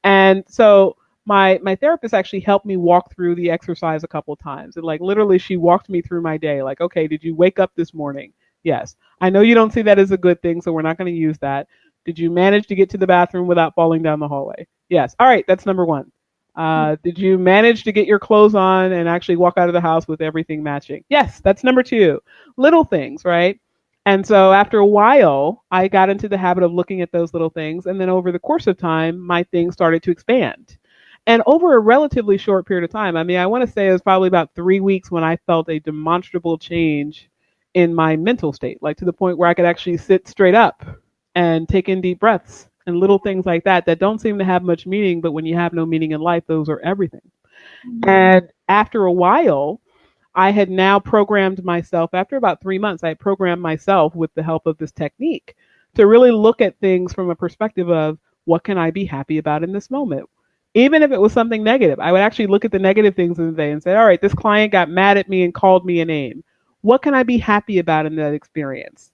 And so my therapist actually helped me walk through the exercise a couple of times. And literally she walked me through my day. Like, okay, did you wake up this morning? Yes. I know you don't see that as a good thing, so we're not going to use that. Did you manage to get to the bathroom without falling down the hallway? Yes. All right. That's number 1. Did you manage to get your clothes on and actually walk out of the house with everything matching? Yes, that's number two. Little things, right? And so after a while, I got into the habit of looking at those little things. And then over the course of time, my things started to expand. And over a relatively short period of time, I mean, I want to say it was probably about 3 weeks when I felt a demonstrable change in my mental state, like to the point where I could actually sit straight up and take in deep breaths and little things like that that don't seem to have much meaning, but when you have no meaning in life, those are everything. And after a while, I had now programmed myself, after about 3 months, I had programmed myself with the help of this technique to really look at things from a perspective of what can I be happy about in this moment? Even if it was something negative, I would actually look at the negative things in the day and say, all right, this client got mad at me and called me a name. What can I be happy about in that experience?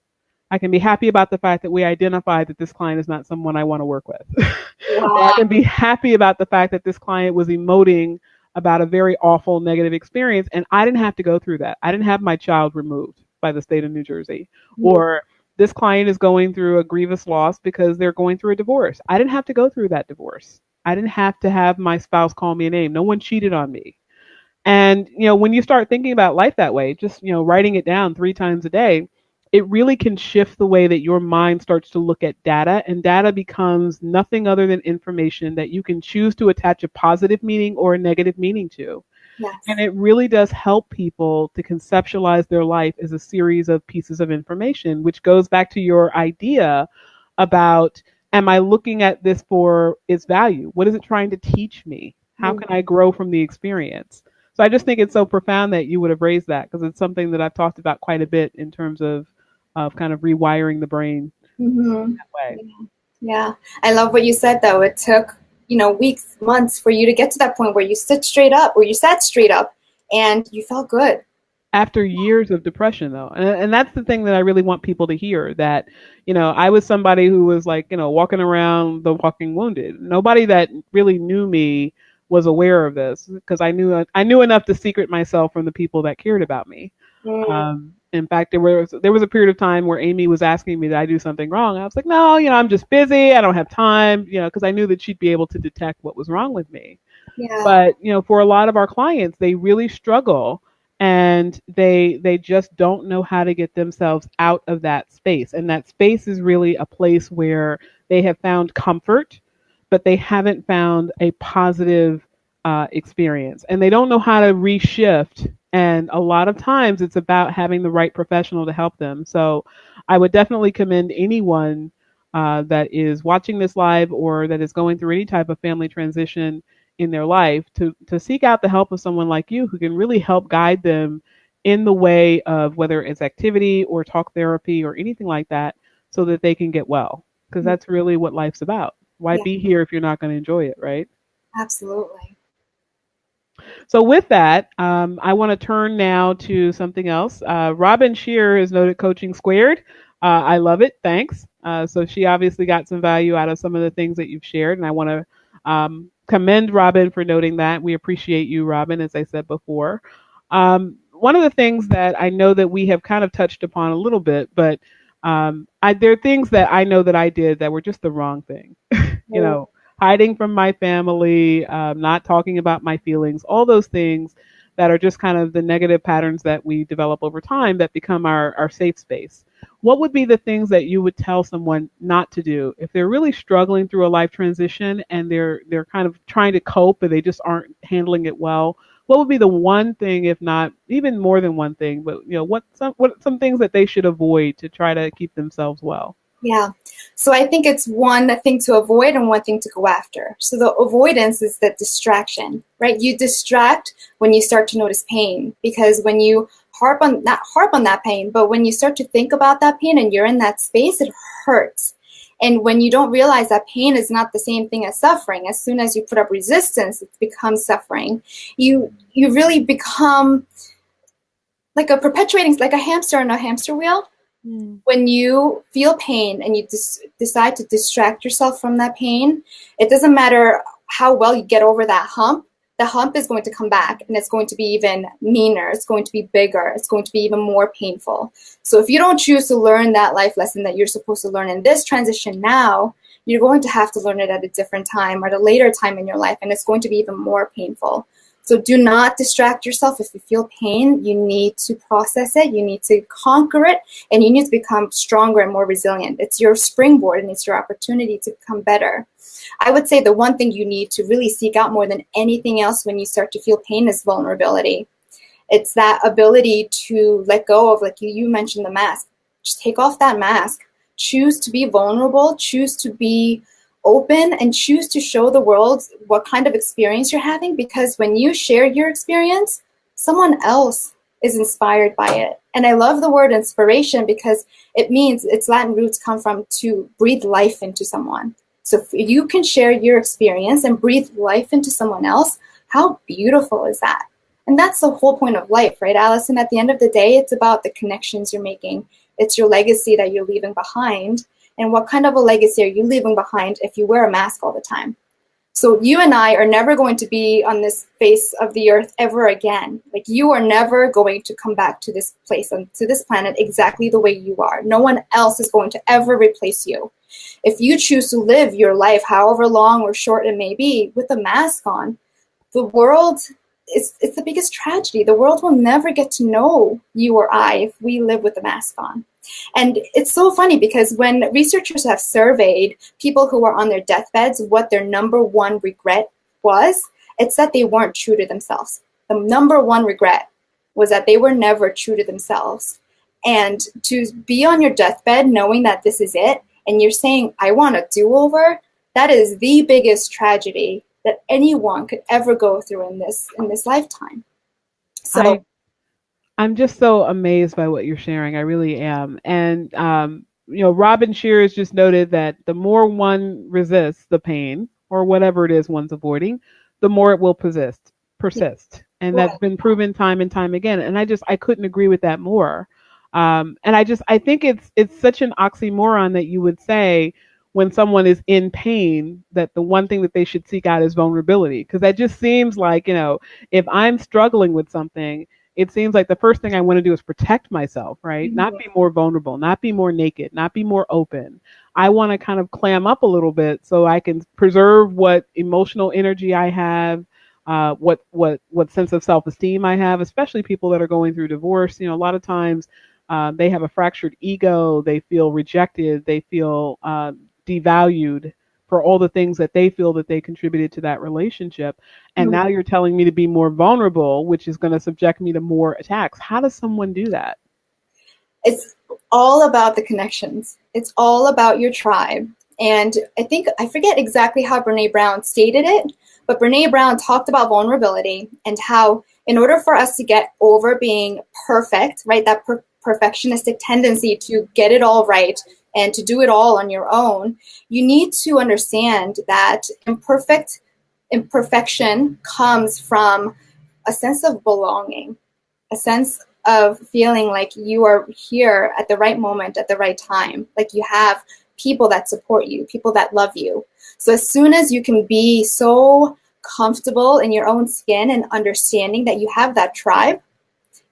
I can be happy about the fact that we identified that this client is not someone I want to work with. Or I Wow. can be happy about the fact that this client was emoting about a very awful negative experience and I didn't have to go through that. I didn't have my child removed by the state of New Jersey. Or this client is going through a grievous loss because they're going through a divorce. I didn't have to go through that divorce. I didn't have to have my spouse call me a name. No one cheated on me. And, when you start thinking about life that way, just, writing it down 3 times a day, it really can shift the way that your mind starts to look at data. And data becomes nothing other than information that you can choose to attach a positive meaning or a negative meaning to. And Yes. it really does help people to conceptualize their life as a series of pieces of information, which goes back to your idea about, am I looking at this for its value? What is it trying to teach me? How can I grow from the experience? So I just think it's so profound that you would have raised that, because it's something that I've talked about quite a bit in terms of kind of rewiring the brain Mm-hmm. that way. Yeah. I love what you said, though. It took, weeks, months for you to get to that point where you sit straight up, or you sat straight up and you felt good. After years of depression, though, and that's the thing that I really want people to hear, that I was somebody who was like, walking around the walking wounded. Nobody that really knew me was aware of this, because I knew enough to secret myself from the people that cared about me. Mm, In fact, there was a period of time where Amy was asking me that I do something wrong. I was like, no, I'm just busy. I don't have time, because I knew that she'd be able to detect what was wrong with me. yeah. But for a lot of our clients, they really struggle, and they just don't know how to get themselves out of that space. And that space is really a place where they have found comfort, but they haven't found a positive experience, and they don't know how to reshift. And a lot of times, it's about having the right professional to help them. So, I would definitely commend anyone that is watching this live, or that is going through any type of family transition in their life, to seek out the help of someone like you, who can really help guide them in the way of whether it's activity or talk therapy or anything like that, so that they can get well. Because that's really what life's about. Why Yeah, be here if you're not going to enjoy it, right? absolutely. So with that, I want to turn now to something else. Robin Shear has noted Coaching Squared. I love it. Thanks. So she obviously got some value out of some of the things that you've shared, and I want to commend Robin for noting that. We appreciate you, Robin, as I said before. One of the things that I know that we have kind of touched upon a little bit, but there are things that I know that I did that were just the wrong thing. you Mm, know, Hiding from my family, not talking about my feelings, all those things that are just kind of the negative patterns that we develop over time that become our safe space. What would be the things that you would tell someone not to do if they're really struggling through a life transition, and they're kind of trying to cope, but they just aren't handling it well? What would be the one thing, if not even more than one thing, but what some things that they should avoid to try to keep themselves well? yeah. So I think it's one thing to avoid and one thing to go after. So the avoidance is the distraction, right? You distract when you start to notice pain, because when you not harp on that pain, but when you start to think about that pain and you're in that space, it hurts. And when you don't realize that pain is not the same thing as suffering, as soon as you put up resistance, it becomes suffering. You really become like like a hamster on a hamster wheel. Mm. When you feel pain and you decide to distract yourself from that pain, it doesn't matter how well you get over that hump. The hump is going to come back, and it's going to be even meaner. It's going to be bigger. It's going to be even more painful. So if you don't choose to learn that life lesson that you're supposed to learn in this transition now, you're going to have to learn it at a different time or at a later time in your life, and it's going to be even more painful. So do not distract yourself. If you feel pain, you need to process it, you need to conquer it, and you need to become stronger and more resilient. It's your springboard and it's your opportunity to become better. I would say the one thing you need to really seek out more than anything else when you start to feel pain is vulnerability. It's that ability to let go of, like you mentioned, the mask. Just take off that mask. Choose to be vulnerable. Choose to be open and choose to show the world what kind of experience you're having, because when you share your experience, someone else is inspired by it. And I love the word inspiration because it means its Latin roots come from to breathe life into someone. So if you can share your experience and breathe life into someone else, how beautiful is that? And that's the whole point of life, right, Allison? At the end of the day, it's about the connections you're making. It's your legacy that you're leaving behind. And what kind of a legacy are you leaving behind if you wear a mask all the time? So you and I are never going to be on this face of the earth ever again. Like, you are never going to come back to this place, to this planet, exactly the way you are. No one else is going to ever replace you. If you choose to live your life, however long or short it may be, with a mask on, the world, it's the biggest tragedy. The world will never get to know you or I if we live with a mask on. And it's so funny because when researchers have surveyed people who are on their deathbeds what their number one regret was, it's that they weren't true to themselves. The number one regret was that they were never true to themselves. And to be on your deathbed knowing that this is it, and you're saying, I want a do-over, that is the biggest tragedy that anyone could ever go through in this lifetime. So I'm just so amazed by what you're sharing. I really am. And Robin Shears just noted that the more one resists the pain or whatever it is one's avoiding, the more it will persist. And yeah. that's been proven time and time again. And I couldn't agree with that more. And I think it's such an oxymoron that you would say when someone is in pain that the one thing that they should seek out is vulnerability. Because that just seems like, if I'm struggling with something, it seems like the first thing I want to do is protect myself, right? Mm-hmm. Not be more vulnerable, not be more naked, not be more open. I want to kind of clam up a little bit so I can preserve what emotional energy I have, what sense of self-esteem I have, especially people that are going through divorce. A lot of times they have a fractured ego. They feel rejected. They feel devalued for all the things that they feel that they contributed to that relationship. And now you're telling me to be more vulnerable, which is going to subject me to more attacks. How does someone do that? It's all about the connections. It's all about your tribe. And I forget exactly how Brene Brown stated it, but Brene Brown talked about vulnerability and how in order for us to get over being perfect, right, that perfectionistic tendency to get it all right and to do it all on your own, you need to understand that imperfection comes from a sense of belonging, a sense of feeling like you are here at the right moment, at the right time, like you have people that support you, people that love you. So as soon as you can be so comfortable in your own skin and understanding that you have that tribe,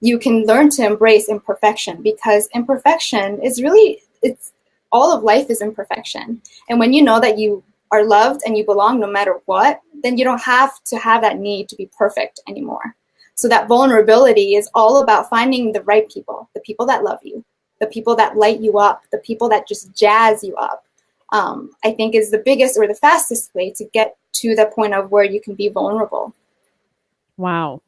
you can learn to embrace imperfection, because imperfection is really, it's all of life is imperfection. And when you know that you are loved and you belong no matter what, then you don't have to have that need to be perfect anymore. So that vulnerability is all about finding the right people, the people that love you, the people that light you up, the people that just jazz you up. I think is the biggest or the fastest way to get to the point of where you can be vulnerable. Wow.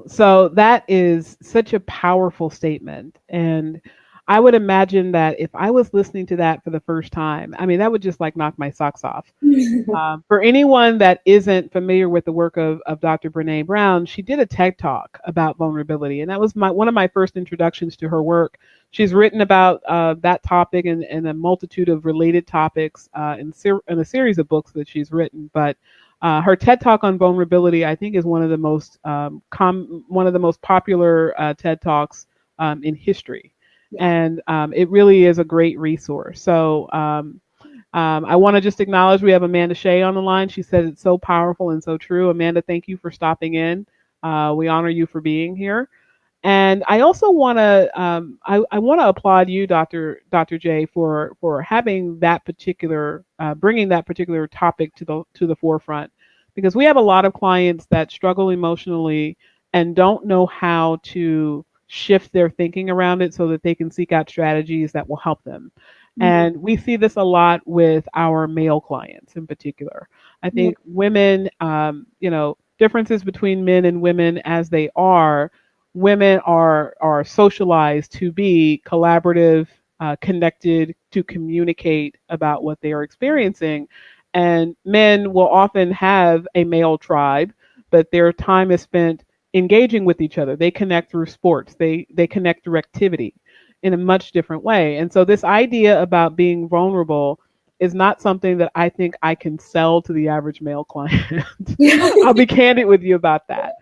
So that is such a powerful statement. And I would imagine that if I was listening to that for the first time, I mean, that would just like knock my socks off. For anyone that isn't familiar with the work of Dr. Brene Brown, she did a TED Talk about vulnerability. And that was one of my first introductions to her work. She's written about that topic and a multitude of related topics in a series of books that she's written. But her TED Talk on vulnerability, I think, is one of the most popular TED Talks in history. And it really is a great resource. So I want to just acknowledge we have Amanda Shea on the line. She said it's so powerful and so true. Amanda, thank you for stopping in. We honor you for being here. And I also want to I want to applaud you, Dr. J, for having that particular bringing that particular topic to the forefront, because we have a lot of clients that struggle emotionally and don't know how to shift their thinking around it so that they can seek out strategies that will help them. And we see this a lot with our male clients in particular. I think women, differences between men and women as they are, women are socialized to be collaborative, connected, to communicate about what they are experiencing, and men will often have a male tribe, but their time is spent engaging with each other. They connect through sports. They connect through activity in a much different way. And so this idea about being vulnerable is not something that I think I can sell to the average male client. I'll be candid with you about that.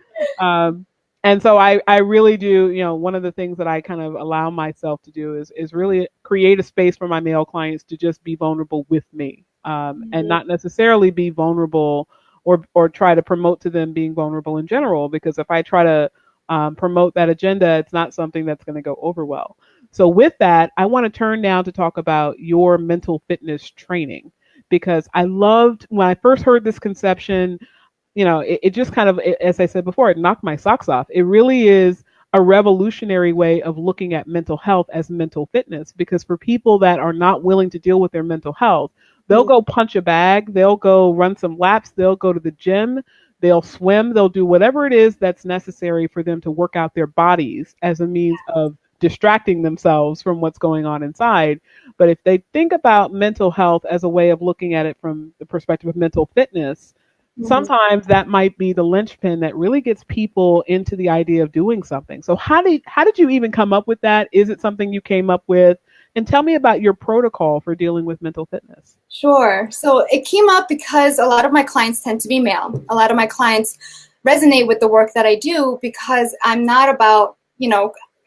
And so I really do, one of the things that I kind of allow myself to do is really create a space for my male clients to just be vulnerable with me, and not necessarily be vulnerable or try to promote to them being vulnerable in general, because if I try to promote that agenda, it's not something that's going to go over well. So with that, I want to turn now to talk about your mental fitness training, because I loved when I first heard this conception. It just kind of, as I said before, it knocked my socks off. It really is a revolutionary way of looking at mental health as mental fitness, because for people that are not willing to deal with their mental health, they'll go punch a bag, they'll go run some laps, they'll go to the gym, they'll swim, they'll do whatever it is that's necessary for them to work out their bodies as a means of distracting themselves from what's going on inside. But if they think about mental health as a way of looking at it from the perspective of mental fitness, sometimes that might be the linchpin that really gets people into the idea of doing something. So how did you even come up with that? Is it something you came up with? And tell me about your protocol for dealing with mental fitness. Sure. So it came up because a lot of my clients tend to be male. A lot of my clients resonate with the work that I do, because I'm not about,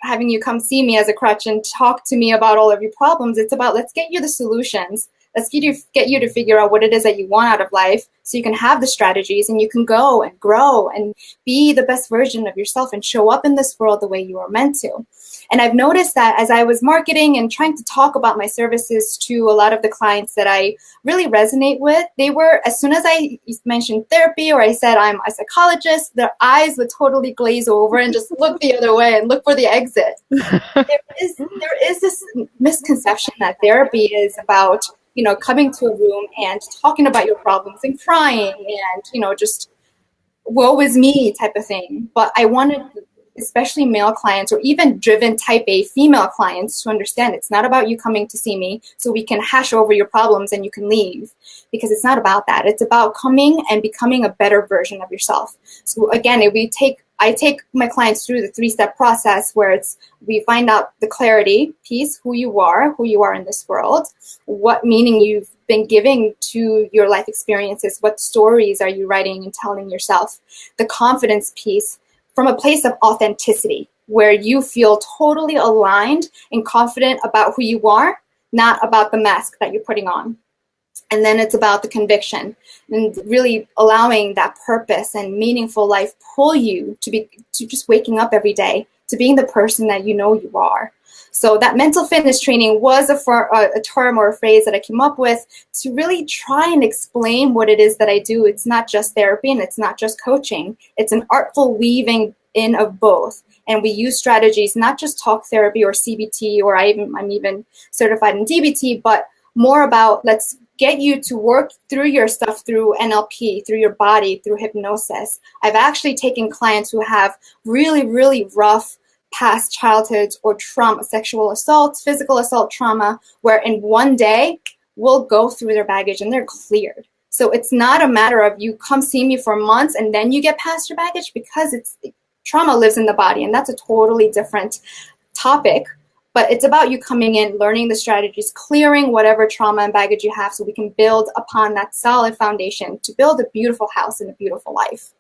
having you come see me as a crutch and talk to me about all of your problems. It's about, let's get you the solutions. Let's get you to figure out what it is that you want out of life, so you can have the strategies and you can go and grow and be the best version of yourself and show up in this world the way you are meant to. And I've noticed that as I was marketing and trying to talk about my services to a lot of the clients that I really resonate with, they were, as soon as I mentioned therapy or I said I'm a psychologist, their eyes would totally glaze over and just look the other way and look for the exit. There is this misconception that therapy is about, coming to a room and talking about your problems and crying and, just woe is me type of thing. But I wanted especially male clients or even driven type A female clients to understand it's not about you coming to see me so we can hash over your problems and you can leave, because it's not about that. It's about coming and becoming a better version of yourself. So again, I take my clients through the 3-step process where we find out the clarity piece, who you are in this world, what meaning you've been giving to your life experiences, what stories are you writing and telling yourself, the confidence piece, from a place of authenticity, where you feel totally aligned and confident about who you are, not about the mask that you're putting on. And then it's about the conviction and really allowing that purpose and meaningful life pull you to just waking up every day, to being the person that you know you are. So that mental fitness training was a term or a phrase that I came up with to really try and explain what it is that I do. It's not just therapy and it's not just coaching. It's an artful weaving in of both. And we use strategies, not just talk therapy or CBT, or I'm even certified in DBT, but more about let's get you to work through your stuff through NLP, through your body, through hypnosis. I've actually taken clients who have really, really rough past childhoods or trauma, sexual assault, physical assault trauma, where in one day we'll go through their baggage and they're cleared. So it's not a matter of you come see me for months and then you get past your baggage, because trauma lives in the body, and that's a totally different topic. But it's about you coming in, learning the strategies, clearing whatever trauma and baggage you have so we can build upon that solid foundation to build a beautiful house and a beautiful life.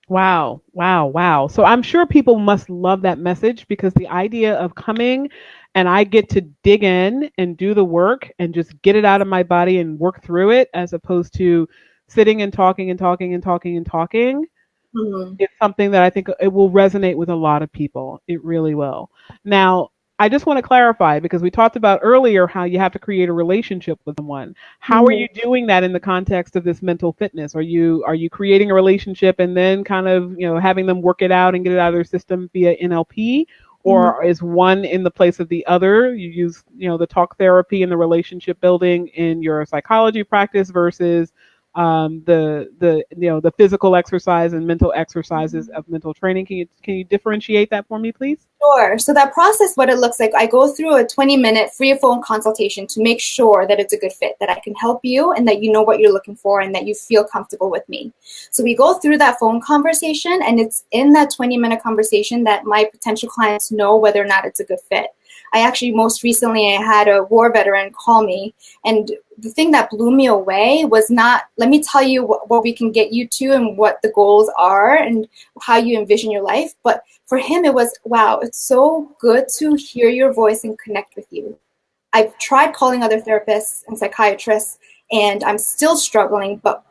Wow, wow, wow. So I'm sure people must love that message, because the idea of coming and I get to dig in and do the work and just get it out of my body and work through it, as opposed to sitting and talking and talking and talking and talking. It's something that I think it will resonate with a lot of people. It really will. Now, I just want to clarify because we talked about earlier how you have to create a relationship with someone. How are you doing that in the context of this mental fitness? Are you creating a relationship and then kind of, having them work it out and get it out of their system via NLP? Or is one in the place of the other? You use, the talk therapy and the relationship building in your psychology practice versus the physical exercise and mental exercises of mental training. Can you differentiate that for me, please? Sure. So that process, what it looks like, I go through a 20-minute free phone consultation to make sure that it's a good fit, that I can help you and that you know what you're looking for and that you feel comfortable with me. So we go through that phone conversation, and it's in that 20-minute conversation that my potential clients know whether or not it's a good fit. I actually, most recently, I had a war veteran call me, and the thing that blew me away was not, let me tell you what we can get you to and what the goals are and how you envision your life. But for him, it was, wow, it's so good to hear your voice and connect with you. I've tried calling other therapists and psychiatrists, and I'm still struggling, but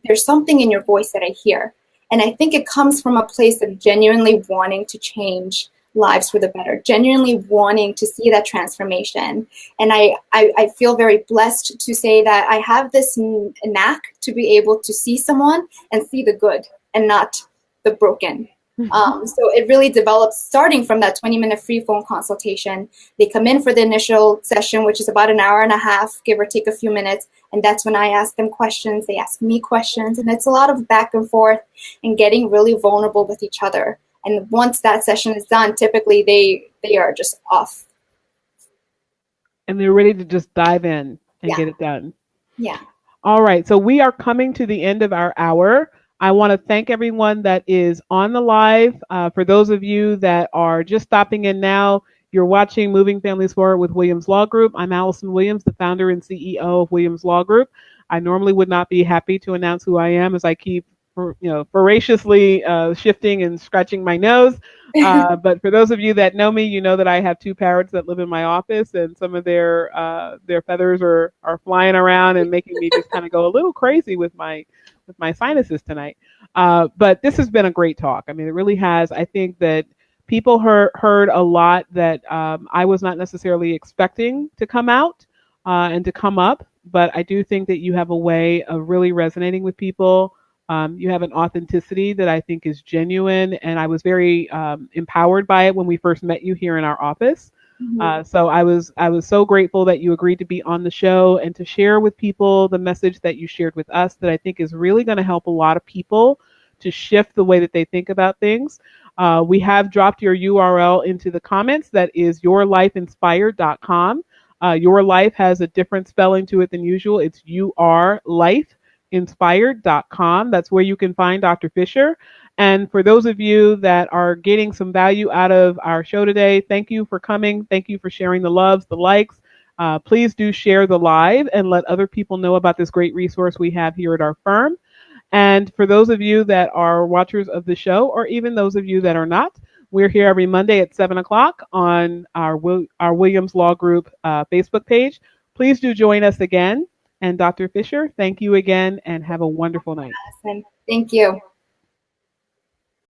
there's something in your voice that I hear. And I think it comes from a place of genuinely wanting to change lives for the better, genuinely wanting to see that transformation. And I feel very blessed to say that I have this knack to be able to see someone and see the good and not the broken. So it really develops starting from that 20-minute free phone consultation. They come in for the initial session, which is about an hour and a half, give or take a few minutes. And that's when I ask them questions. They ask me questions. And it's a lot of back and forth and getting really vulnerable with each other. And once that session is done, typically they are just off. And they're ready to just dive in and get it done. Yeah. All right. So we are coming to the end of our hour. I want to thank everyone that is on the live. For those of you that are just stopping in now, you're watching Moving Families Forward with Williams Law Group. I'm Allison Williams, the founder and CEO of Williams Law Group. I normally would not be happy to announce who I am as I keep voraciously shifting and scratching my nose. But for those of you that know me, you know that I have two parrots that live in my office, and some of their feathers are flying around and making me just kind of go a little crazy with my sinuses tonight. But this has been a great talk. I mean, it really has. I think that people heard a lot that I was not necessarily expecting to come out and to come up. But I do think that you have a way of really resonating with people. You have an authenticity that I think is genuine, and I was very empowered by it when we first met you here in our office. So I was so grateful that you agreed to be on the show and to share with people the message that you shared with us that I think is really going to help a lot of people to shift the way that they think about things. We have dropped your URL into the comments. That is yourlifeinspired.com. Your Life has a different spelling to it than usual. It's yourlifeinspired.com. That's where you can find Dr. Fisher. And for those of you that are getting some value out of our show today, thank you for coming. Thank you for sharing the loves, the likes. Please do share the live and let other people know about this great resource we have here at our firm. And for those of you that are watchers of the show, or even those of you that are not, we're here every Monday at 7 o'clock on our Williams Law Group Facebook page. Please do join us again. And Dr. Fisher, thank you again and have a wonderful night. Thank you.